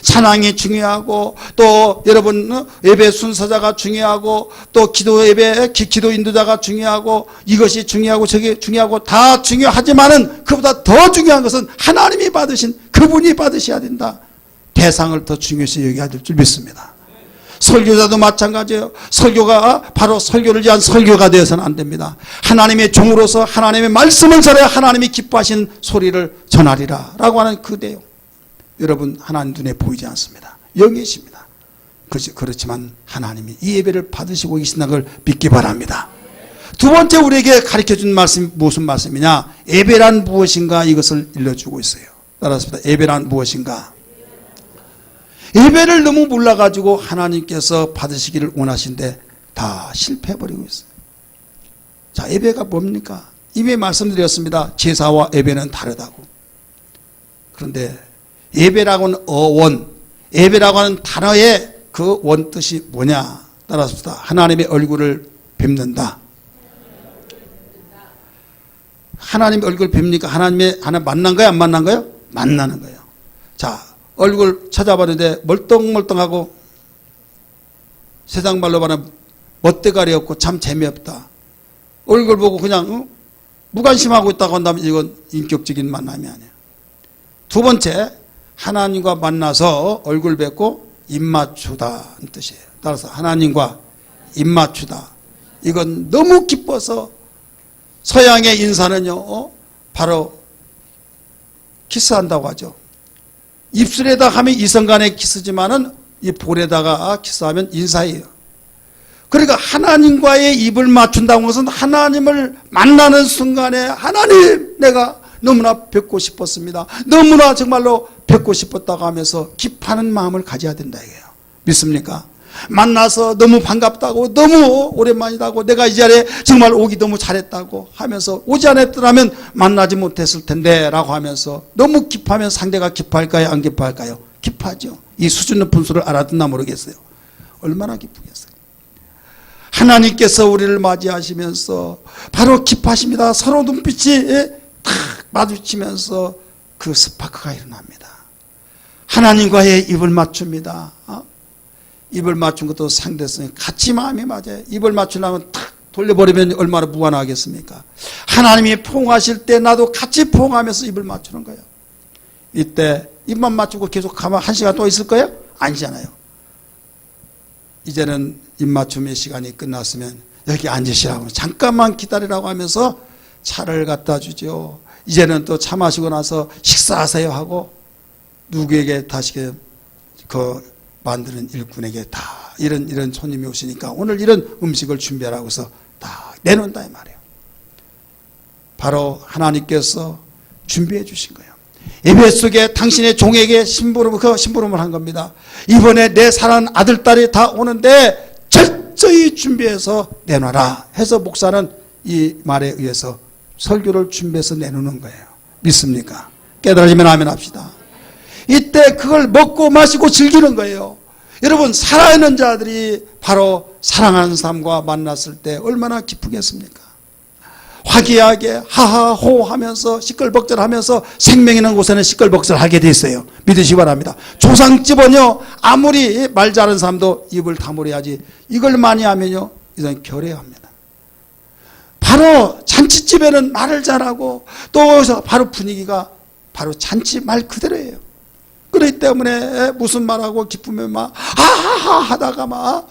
찬양이 중요하고 또 여러분 예배 순서자가 중요하고 또 기도 예배 기도 인도자가 중요하고 이것이 중요하고 저게 중요하고 다 중요하지만은 그보다 더 중요한 것은 하나님이 받으신 그분이 받으셔야 된다. 대상을 더 중요시 여겨야 될 줄 믿습니다. 설교자도 마찬가지예요. 설교가 바로 설교를 위한 설교가 되어서는 안 됩니다. 하나님의 종으로서 하나님의 말씀을 전해 하나님이 기뻐하신 소리를 전하리라 라고 하는 그 내용. 여러분 하나님 눈에 보이지 않습니다. 영이십니다. 그렇지만 하나님이 이 예배를 받으시고 계신다는 걸 믿기 바랍니다. 두 번째 우리에게 가르쳐준 말씀이 무슨 말씀이냐? 예배란 무엇인가 이것을 일러주고 있어요. 따라서 예배란 무엇인가? 예배를 너무 몰라가지고 하나님께서 받으시기를 원하신데 다 실패해버리고 있어요. 자, 예배가 뭡니까? 이미 말씀드렸습니다. 제사와 예배는 다르다고. 그런데 예배라고는 예배라고 하는 단어의 그 원뜻이 뭐냐? 따라서 하나님의 얼굴을 뵙는다. 하나님의 얼굴 뵙니까? 하나님 만난 거예요? 안 만난 거예요? 만나는 거예요. 자, 얼굴 찾아봤는데 멀뚱멀뚱하고 세상 말로 말하면 멋대가리 없고 참 재미없다. 얼굴 보고 그냥 무관심하고 있다고 한다면 이건 인격적인 만남이 아니에요. 두 번째, 하나님과 만나서 얼굴 뵙고 입맞추다는 뜻이에요. 따라서 하나님과 입맞추다. 이건 너무 기뻐서 서양의 인사는요, 바로 키스한다고 하죠. 입술에다 하면 이성간의 키스지만은 이 볼에다가 키스하면 인사예요. 그러니까 하나님과의 입을 맞춘다는 것은 하나님을 만나는 순간에 하나님 내가 너무나 뵙고 싶었습니다. 너무나 정말로 뵙고 싶었다고 하면서 기뻐하는 마음을 가져야 된다 이거예요. 믿습니까? 만나서 너무 반갑다고 너무 오랜만이다고 내가 이 자리에 정말 오기 너무 잘했다고 하면서 오지 않았더라면 만나지 못했을 텐데 라고 하면서 너무 기뻐하면 상대가 기뻐할까요? 안 기뻐할까요? 기뻐하죠. 이 수준 높은 수를 알아듣나 모르겠어요. 얼마나 기쁘겠어요. 하나님께서 우리를 맞이하시면서 바로 기뻐하십니다. 서로 눈빛이 탁 마주치면서 그 스파크가 일어납니다. 하나님과의 입을 맞춥니다. 입을 맞춘 것도 상대성이 같이 마음이 맞아요. 입을 맞추려면 탁 돌려버리면 얼마나 무관하겠습니까? 하나님이 포옹하실 때 나도 같이 포옹하면서 입을 맞추는 거예요. 이때 입만 맞추고 계속 가면 한 시간 또 있을 거예요? 아니잖아요. 이제는 입 맞춤의 시간이 끝났으면 여기 앉으시라고 잠깐만 기다리라고 하면서 차를 갖다 주죠. 이제는 또 차 마시고 나서 식사하세요 하고 누구에게 다시 만드는 일꾼에게 다 이런 손님이 오시니까 오늘 이런 음식을 준비하라고 해서 다 내놓는다 이 말이에요. 바로 하나님께서 준비해 주신 거예요. 예배 속에 당신의 종에게 심부름을 한 겁니다. 이번에 내 사랑하는 아들, 딸이 다 오는데 철저히 준비해서 내놔라 해서 목사는 이 말에 의해서 설교를 준비해서 내놓는 거예요. 믿습니까? 깨달아지면 아멘 합시다. 이때 그걸 먹고 마시고 즐기는 거예요. 여러분, 살아있는 자들이 바로 사랑하는 사람과 만났을 때 얼마나 기쁘겠습니까? 화기하게 하하호 하면서 시끌벅적하면서 생명 있는 곳에는 시끌벅적하게 돼 있어요. 믿으시기 바랍니다. 조상집은요, 아무리 말 잘하는 사람도 입을 다물어야지 이걸 많이 하면요, 이건 결례합니다. 바로 잔치집에는 말을 잘하고 또 바로 분위기가 바로 잔치 말 그대로예요. 그렇기 때문에 무슨 말하고 기쁘면 막 아하하 하다가 막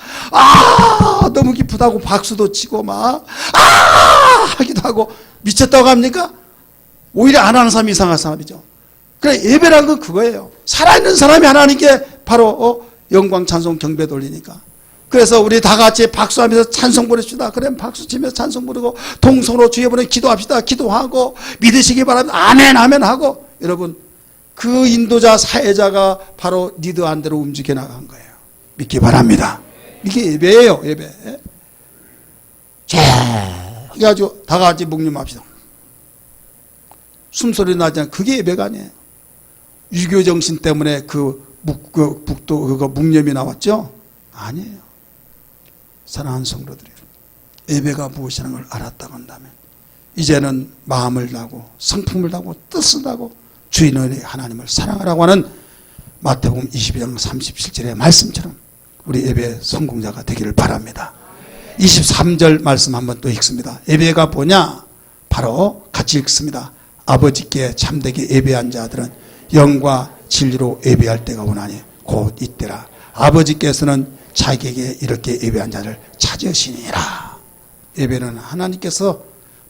너무 기쁘다고 박수도 치고 막 하기도 하고 미쳤다고 합니까? 오히려 안 하는 사람이 이상한 사람이죠. 그래, 예배란 건 그거예요. 살아있는 사람이 하나님께 바로 영광 찬송 경배 돌리니까. 그래서 우리 다 같이 박수하면서 찬송 부릅시다. 그럼 박수 치면서 찬송 부르고 동성으로 주의 번에 기도합시다. 기도하고 믿으시기 바랍니다. 아멘 아멘 하고. 여러분, 그 인도자 사회자가 바로 리드한 대로 움직여 나간 거예요. 믿기 바랍니다. 이게 예배예요. 예배. 저기 아주 다 같이 묵념합시다. 숨소리 나지 않고 그게 예배가 아니에요. 유교 정신 때문에 그북도 묵념이 나왔죠? 아니에요. 사랑하는 성도들이, 예배가 무엇이라는 걸 알았다고 한다면 이제는 마음을 다하고 성품을 다하고 뜻을 다하고 주인의 하나님을 사랑하라고 하는 마태복음 22장 37절의 말씀처럼 우리 예배 성공자가 되기를 바랍니다. 23절 말씀 한번 또 읽습니다. 예배가 뭐냐? 바로 같이 읽습니다. 아버지께 참되게 예배한 자들은 영과 진리로 예배할 때가 오나니 곧 이때라. 아버지께서는 자기에게 이렇게 예배한 자를 찾으시니라. 예배는 하나님께서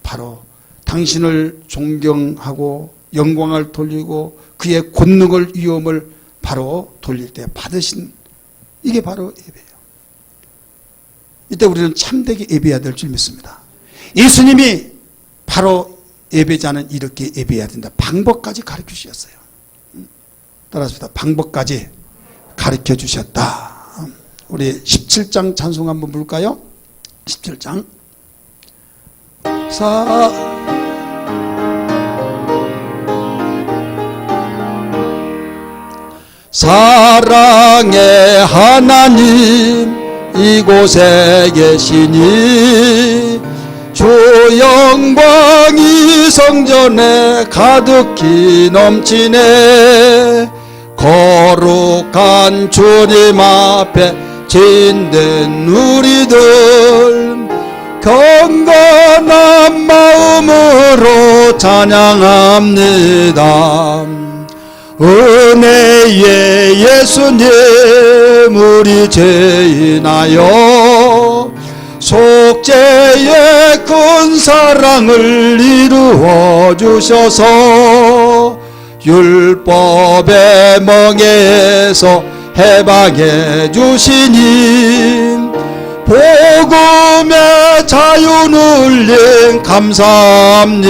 바로 당신을 존경하고 영광을 돌리고 그의 권능을 위엄을 바로 돌릴 때 받으신, 이게 바로 예배예요. 이때 우리는 참되게 예배해야 될 줄 믿습니다. 예수님이 바로 예배자는 이렇게 예배해야 된다. 방법까지 가르쳐 주셨어요. 따라합시다. 방법까지 가르쳐 주셨다. 우리 17장 찬송 한번 볼까요? 17장. 사랑의 하나님 이곳에 계시니 주 영광이 성전에 가득히 넘치네. 거룩한 주님 앞에 진된 우리들 경건한 마음으로 찬양합니다. 은혜의 예수님 우리 죄인하여 속죄의 큰 사랑을 이루어 주셔서 율법의 멍에서 해방해 주시니 복음의 자유 눌림 감사합니다.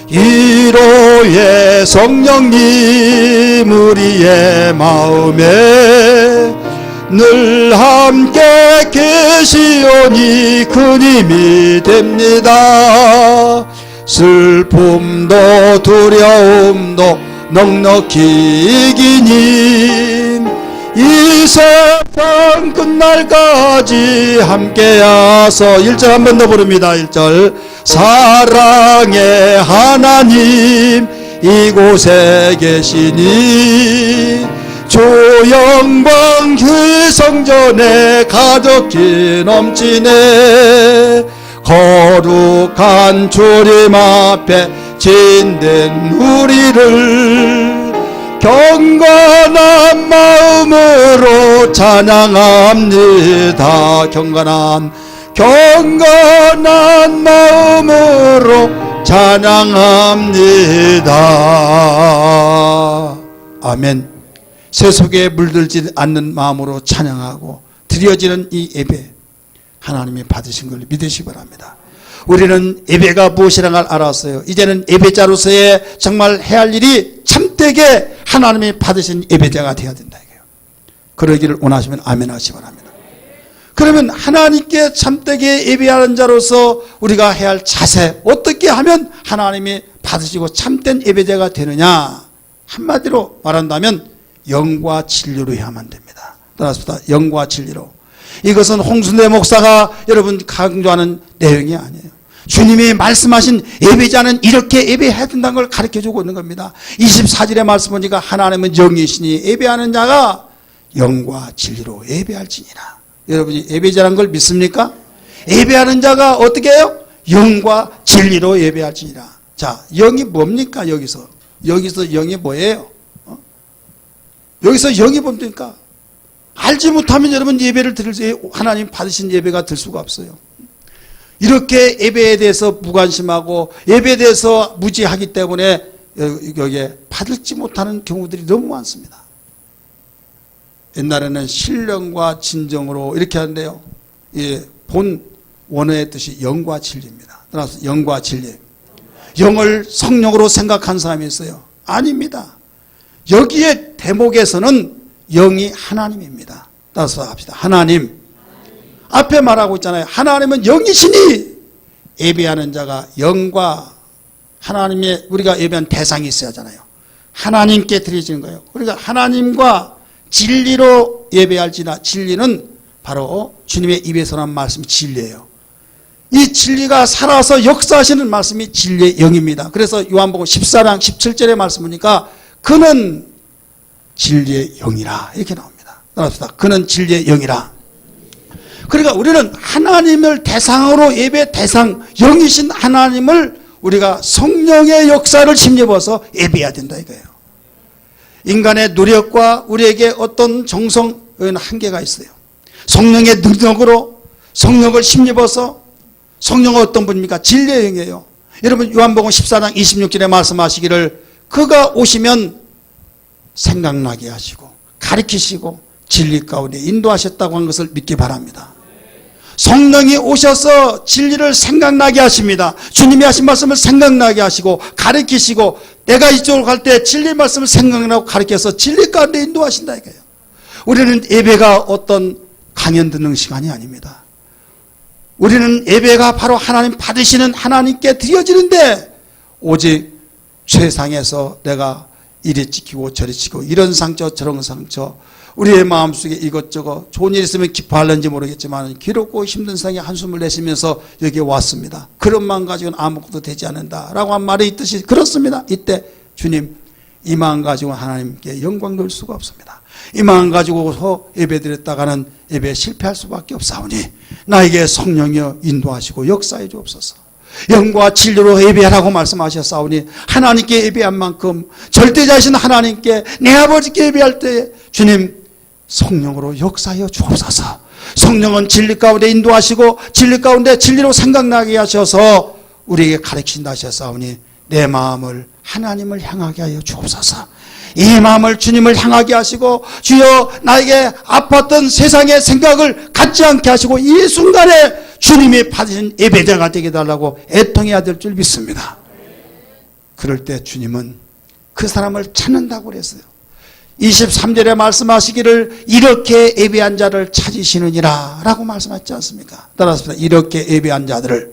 이로의 성령님 우리의 마음에 늘 함께 계시오니 큰 힘이 됩니다. 슬픔도 두려움도 넉넉히 이기니 이 세상 끝날까지 함께하서 1절 한 번 더 부릅니다. 1절. 사랑의 하나님 이곳에 계시니 주 영광 그 성전에 가득히 넘치네. 거룩한 주님 앞에 진된 우리를 경건한 마음으로 찬양합니다. 경건한 마음으로 찬양합니다. 아멘. 세속에 물들지 않는 마음으로 찬양하고 드려지는 이 예배, 하나님이 받으신 걸 믿으시기 바랍니다. 우리는 예배가 무엇이라는 걸 알았어요. 이제는 예배자로서의 정말 해야 할 일이 참되게 하나님이 받으신 예배자가 되어야 된다. 그러기를 원하시면 아멘 하시기 바랍니다. 그러면 하나님께 참되게 예배하는 자로서 우리가 해야 할 자세, 어떻게 하면 하나님이 받으시고 참된 예배자가 되느냐? 한마디로 말한다면 영과 진리로 해야만 됩니다. 따라서 영과 진리로. 이것은 홍순대 목사가 여러분 강조하는 내용이 아니에요. 주님이 말씀하신 예배자는 이렇게 예배해야 된다는 걸 가르쳐주고 있는 겁니다. 24절의 말씀 보니까 하나님은 영이시니 예배하는 자가 영과 진리로 예배할지니라. 여러분이 예배자라는 걸 믿습니까? 예배하는 자가 어떻게 해요? 영과 진리로 예배할지니라. 자, 영이 뭡니까? 여기서 영이 뭐예요? 여기서 영이 뭡니까? 알지 못하면 여러분 예배를 드릴 수, 하나님 받으신 예배가 될 수가 없어요. 이렇게 예배에 대해서 무관심하고 예배에 대해서 무지하기 때문에 여기에 받을지 못하는 경우들이 너무 많습니다. 옛날에는 신령과 진정으로 이렇게 하는데요. 예, 본 원어의 뜻이 영과 진리입니다. 따라서 영과 진리. 영을 성령으로 생각한 사람이 있어요. 아닙니다. 여기에 대목에서는 영이 하나님입니다. 따라서 합시다. 하나님. 앞에 말하고 있잖아요. 하나님은 영이시니 예배하는 자가 영과 하나님의 우리가 예배한 대상이 있어야 하잖아요. 하나님께 드려지는 거예요. 그러니까 하나님과 진리로 예배할지나 진리는 바로 주님의 입에서 나온 말씀이 진리예요. 이 진리가 살아서 역사하시는 말씀이 진리의 영입니다. 그래서 요한복음 14장 17절의 말씀 보니까 그는 진리의 영이라 이렇게 나옵니다. 따라합시다. 그는 진리의 영이라. 그러니까 우리는 하나님을 대상으로 예배 대상 영이신 하나님을 우리가 성령의 역사를 힘입어서 예배해야 된다 이거예요. 인간의 노력과 우리에게 어떤 정성은 한계가 있어요. 성령의 능력으로 성령을 힘입어서 성령은 어떤 분입니까? 진리의 영이에요. 여러분 요한복음 14장 26절에 말씀하시기를 그가 오시면 생각나게 하시고 가르치시고 진리 가운데 인도하셨다고 한 것을 믿기 바랍니다. 성령이 오셔서 진리를 생각나게 하십니다. 주님이 하신 말씀을 생각나게 하시고 가르치시고 내가 이쪽으로 갈 때 진리 말씀을 생각나고 가르쳐서 진리 가운데 인도하신다 이거예요. 우리는 예배가 어떤 강연 듣는 시간이 아닙니다. 우리는 예배가 바로 하나님 받으시는 하나님께 드려지는데 오직 세상에서 내가 이리 지키고 저리 지키고 이런 상처 저런 상처 우리의 마음속에 이것저것 좋은 일 있으면 기뻐하는지 모르겠지만 괴롭고 힘든 생에 한숨을 내쉬면서 여기에 왔습니다. 그런 마음 가지고는 아무것도 되지 않는다라고 한 말이 있듯이 그렇습니다. 이때 주님 이 마음 가지고 하나님께 영광 돌 수가 없습니다. 이 마음 가지고서 예배드렸다가는 예배에 실패할 수밖에 없사오니 나에게 성령이여 인도하시고 역사해 주옵소서. 영과 진리로 예배하라고 말씀하셨사오니 하나님께 예배한 만큼 절대자이신 하나님께 내 아버지께 예배할 때 주님 성령으로 역사하여 주옵소서. 성령은 진리 가운데 인도하시고 진리 가운데 진리로 생각나게 하셔서 우리에게 가르치신다 하셨사오니 내 마음을 하나님을 향하게 하여 주옵소서. 이 마음을 주님을 향하게 하시고 주여 나에게 아팠던 세상의 생각을 갖지 않게 하시고 이 순간에 주님이 받으신 예배자가 되게 달라고 애통해야 될 줄 믿습니다. 그럴 때 주님은 그 사람을 찾는다고 그랬어요. 23절에 말씀하시기를 이렇게 예배한 자를 찾으시느니라 라고 말씀하셨지 않습니까? 따라서 이렇게 예배한 자들을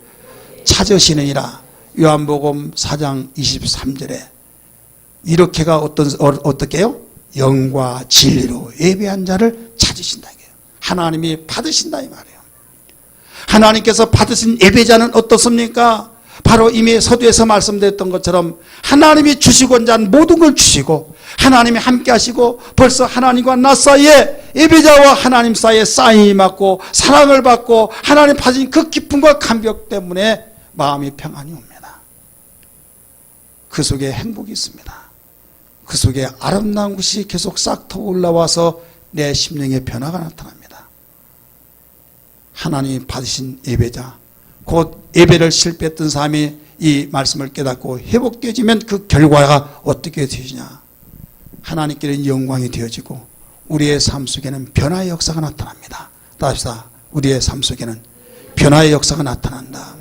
찾으시느니라. 요한복음 4장 23절에 이렇게가 어떻게 해요? 영과 진리로 예배한 자를 찾으신다 이게요. 하나님이 받으신다 이 말이에요. 하나님께서 받으신 예배자는 어떻습니까? 바로 이미 서두에서 말씀드렸던 것처럼 하나님이 주시고자 한 모든 걸 주시고 하나님이 함께 하시고 벌써 하나님과 나 사이에 예배자와 하나님 사이에 사인이 맞고 사랑을 받고 하나님 받으신 그 기쁨과 감격 때문에 마음이 평안이 옵니다. 그 속에 행복이 있습니다. 그 속에 아름다운 것이 계속 싹 터 올라와서 내 심령의 변화가 나타납니다. 하나님이 받으신 예배자 곧 예배를 실패했던 사람이 이 말씀을 깨닫고 회복되어지면 그 결과가 어떻게 되시냐. 하나님께는 영광이 되어지고 우리의 삶 속에는 변화의 역사가 나타납니다. 다시 우리의 삶 속에는 변화의 역사가 나타난다.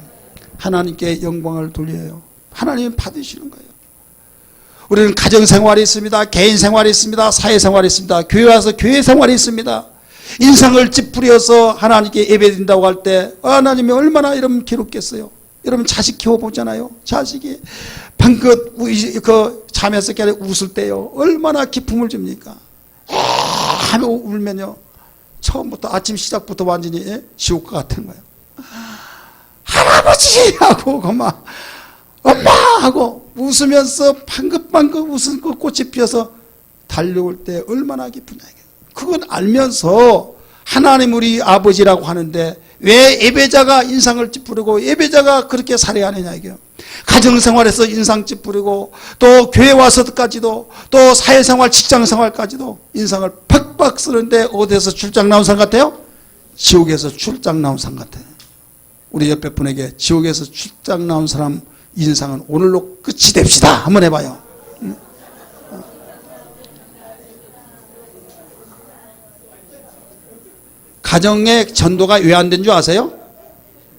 하나님께 영광을 돌려요. 하나님이 받으시는 거예요. 우리는 가정생활이 있습니다. 개인생활이 있습니다. 사회생활이 있습니다. 교회 와서 교회생활이 있습니다. 인상을 찌푸려서 하나님께 예배드린다고 할 때 하나님이 얼마나 여러분 괴롭겠어요. 여러분 자식 키워보잖아요. 자식이 방긋 잠에서 깨어 웃을 때요 얼마나 기쁨을 줍니까? 하며 울면요, 처음부터 아침 시작부터 완전히 지옥과 같은 거예요. 할아버지 하고 그만 엄마 하고 웃으면서 방긋방긋 웃은 그 꽃이 피어서 달려올 때 얼마나 기쁘냐. 그건 알면서 하나님 우리 아버지라고 하는데 왜 예배자가 인상을 찌푸리고 예배자가 그렇게 살해하느냐 이게요. 가정생활에서 인상 찌푸리고 또 교회 와서까지도 또 사회생활 직장생활까지도 인상을 팍팍 쓰는데 어디에서 출장 나온 사람 같아요? 지옥에서 출장 나온 사람 같아요. 우리 옆에 분에게 지옥에서 출장 나온 사람 인상은 오늘로 끝이 됩시다 한번 해봐요. 가정의 전도가 왜 안 된 줄 아세요?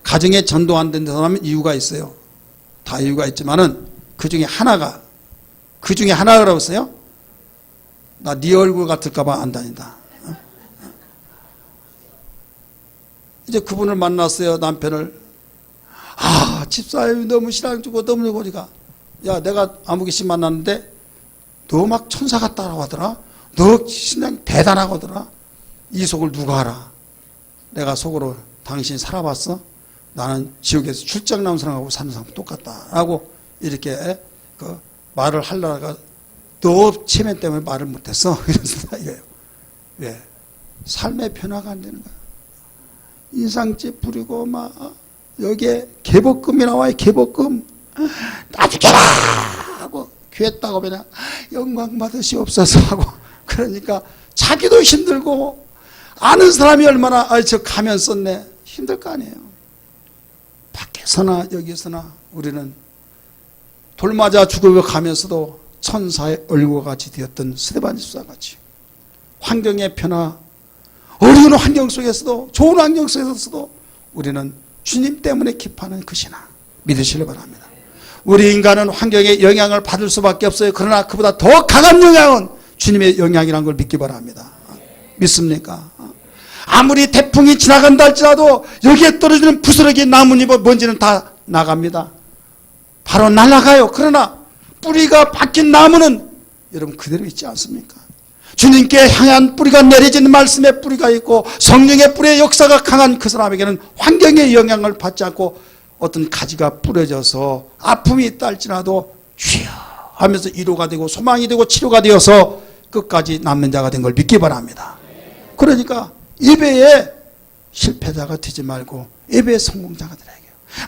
가정에 전도 안 된 사람은 이유가 있어요. 다 이유가 있지만은 그 중에 하나라고 했어요. 나 네 얼굴 같을까봐 안 다닌다. 이제 그분을 만났어요. 남편을. 집사님이 너무 신앙 주고 너무 그러니까 야, 내가 아무개씨 만났는데 너 막 천사 같다라고 하더라. 너 신앙 대단하거더라. 이 속을 누가 알아? 내가 속으로 당신 살아봤어? 나는 지옥에서 출장 나온 사람하고 사는 사람 똑같다 라고 이렇게 그 말을 하려다가 너 체면 때문에 말을 못했어 이런 이거예요. 왜? 삶의 변화가 안 되는 거야. 인상집 부리고 막 여기에 개복금이 나와요. 개복금 나 죽여라 하고 귀했다고 그냥 영광 받으시옵소서 하고 그러니까 자기도 힘들고 아는 사람이 얼마나 저 가면 썼네 힘들 거 아니에요. 밖에서나 여기서나 우리는 돌 맞아 죽어 가면서도 천사의 얼굴과 같이 되었던 스데반 집사 같이 환경의 변화, 어려운 환경 속에서도 좋은 환경 속에서도 우리는 주님 때문에 기뻐하는 것이나 믿으시길 바랍니다. 우리 인간은 환경의 영향을 받을 수밖에 없어요. 그러나 그보다 더 강한 영향은 주님의 영향이라는 걸 믿기 바랍니다. 믿습니까? 아무리 태풍이 지나간다 할지라도 여기에 떨어지는 부스러기 나뭇잎 먼지는 다 나갑니다. 바로 날아가요. 그러나 뿌리가 박힌 나무는 여러분 그대로 있지 않습니까? 주님께 향한 뿌리가 내려지는 말씀의 뿌리가 있고 성령의 뿌리의 역사가 강한 그 사람에게는 환경의 영향을 받지 않고 어떤 가지가 뿌려져서 아픔이 있다 할지라도 주여 하면서 위로가 되고 소망이 되고 치료가 되어서 끝까지 남는 자가 된 걸 믿기 바랍니다. 그러니까 예배에 실패자가 되지 말고 예배의 성공자가 되라.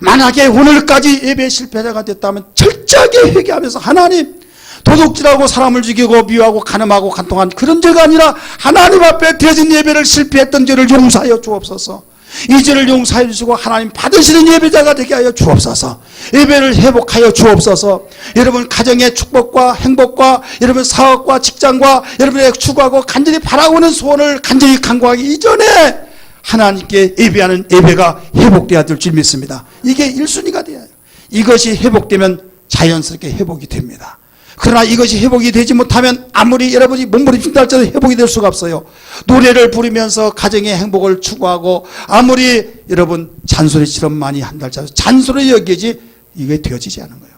만약에 오늘까지 예배의 실패자가 됐다면 철저하게 회개하면서 하나님 도둑질하고 사람을 죽이고 미워하고 간음하고 간통한 그런 죄가 아니라 하나님 앞에 드려진 예배를 실패했던 죄를 용서하여 주옵소서. 이 죄를 용서해 주시고 하나님 받으시는 예배자가 되게 하여 주옵소서. 예배를 회복하여 주옵소서. 여러분 가정의 축복과 행복과 여러분 사업과 직장과 여러분의 추구하고 간절히 바라오는 소원을 간절히 간구하기 이전에 하나님께 예배하는 예배가 회복되어야 될 줄 믿습니다. 이게 1순위가 돼요. 이것이 회복되면 자연스럽게 회복이 됩니다. 그러나 이것이 회복이 되지 못하면 아무리 여러분이 몸부림친다 할지라도 회복이 될 수가 없어요. 노래를 부르면서 가정의 행복을 추구하고 아무리 여러분 잔소리처럼 많이 한다 할지라도 잔소리 여기지 이게 되어지지 않은 거예요.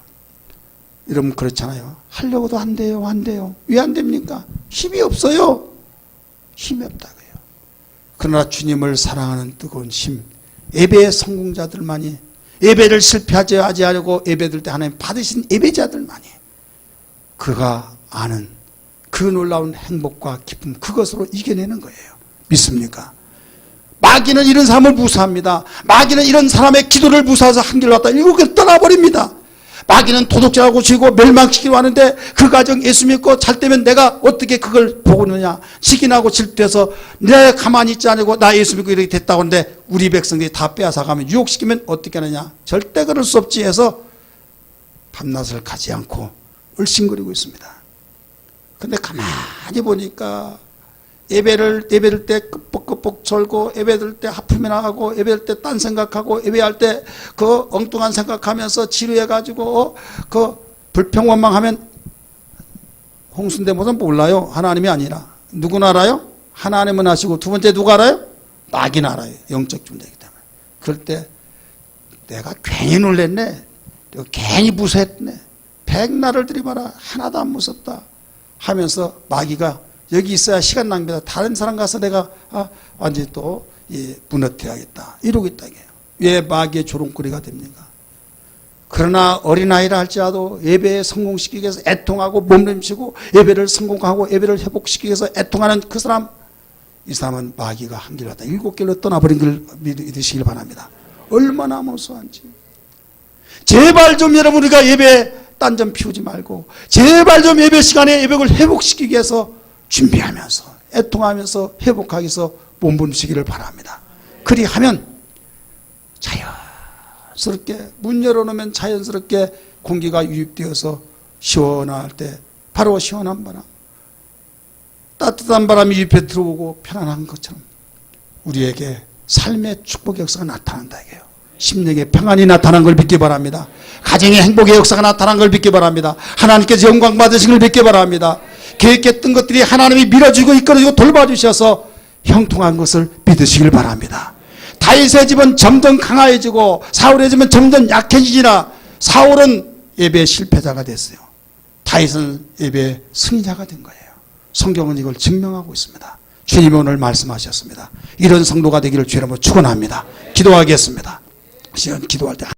여러분 그렇잖아요. 하려고도 안 돼요. 왜 안 됩니까? 힘이 없어요. 힘이 없다고요. 그러나 주님을 사랑하는 뜨거운 힘, 예배의 성공자들만이 예배를 실패하지 않고 예배들 때 하나님 받으신 예배자들만이 그가 아는 그 놀라운 행복과 기쁨 그것으로 이겨내는 거예요. 믿습니까? 마귀는 이런 사람을 무사합니다. 마귀는 이런 사람의 기도를 무사해서 한 길로 왔다 7개 떠나버립니다. 마귀는 도둑질하고 죽이고 멸망시키려 하는데 그 가정 예수 믿고 잘 때면 내가 어떻게 그걸 보고 있느냐. 직인하고 질투해서 내가 가만히 있지 않고 나 예수 믿고 이렇게 됐다고 하는데 우리 백성들이 다 빼앗아가면 유혹시키면 어떻게 하느냐. 절대 그럴 수 없지 해서 밤낮을 가지 않고 얼씬거리고 있습니다. 근데 가만히 보니까 예배를 때 끄뻑끄뻑 절고 예배들 때 하품이 나가고 예배할 때 딴 생각하고 예배할 때 그 엉뚱한 생각하면서 지루해가지고 그 불평원망하면 홍순대 모습은 몰라요. 하나님이 아니라 누구나 알아요? 하나님은 아시고 두 번째 누가 알아요? 마귀는 알아요. 영적 존재이기 때문에. 그럴 때 내가 괜히 놀랬네. 괜히 무서웠네. 백날을 들이봐라 하나도 안 무섭다 하면서 마귀가 여기 있어야 시간 낭비다. 다른 사람 가서 내가 완전히 또 무너뜨려야겠다. 이러고 있다 이게요. 왜 마귀의 조롱거리가 됩니까? 그러나 어린아이라 할지라도 예배에 성공시키기 위해서 애통하고 몸부림치고 예배를 성공하고 예배를 회복시키기 위해서 애통하는 그 사람, 이 사람은 마귀가 한 길로 갔다 7길로 떠나버린 걸 믿으시길 바랍니다. 얼마나 무서운지. 제발 좀 여러분, 우리가 예배 딴 점 피우지 말고 제발 좀 예배 시간에 예배를 회복시키기 위해서 준비하면서 애통하면서 회복하기 위해서 몸부림치기를 바랍니다. 그리하면 자연스럽게 문 열어놓으면 자연스럽게 공기가 유입되어서 시원할 때 바로 시원한 바람, 따뜻한 바람이 유입해 들어오고 편안한 것처럼 우리에게 삶의 축복의 역사가 나타난다 이게요. 심령의 평안이 나타난 걸 믿기 바랍니다. 가정의 행복의 역사가 나타난 걸 믿기 바랍니다. 하나님께서 영광 받으신 걸 믿기 바랍니다. 계획했던 것들이 하나님이 밀어주고 이끌어주고 돌봐주셔서 형통한 것을 믿으시길 바랍니다. 다윗의 집은 점점 강화해지고 사울의 집은 점점 약해지지나 사울은 예배 실패자가 됐어요. 다윗은 예배 승리자가 된 거예요. 성경은 이걸 증명하고 있습니다. 주님이 오늘 말씀하셨습니다. 이런 성도가 되기를 주님으로 축원합니다. 기도하겠습니다. 시간 기도할 때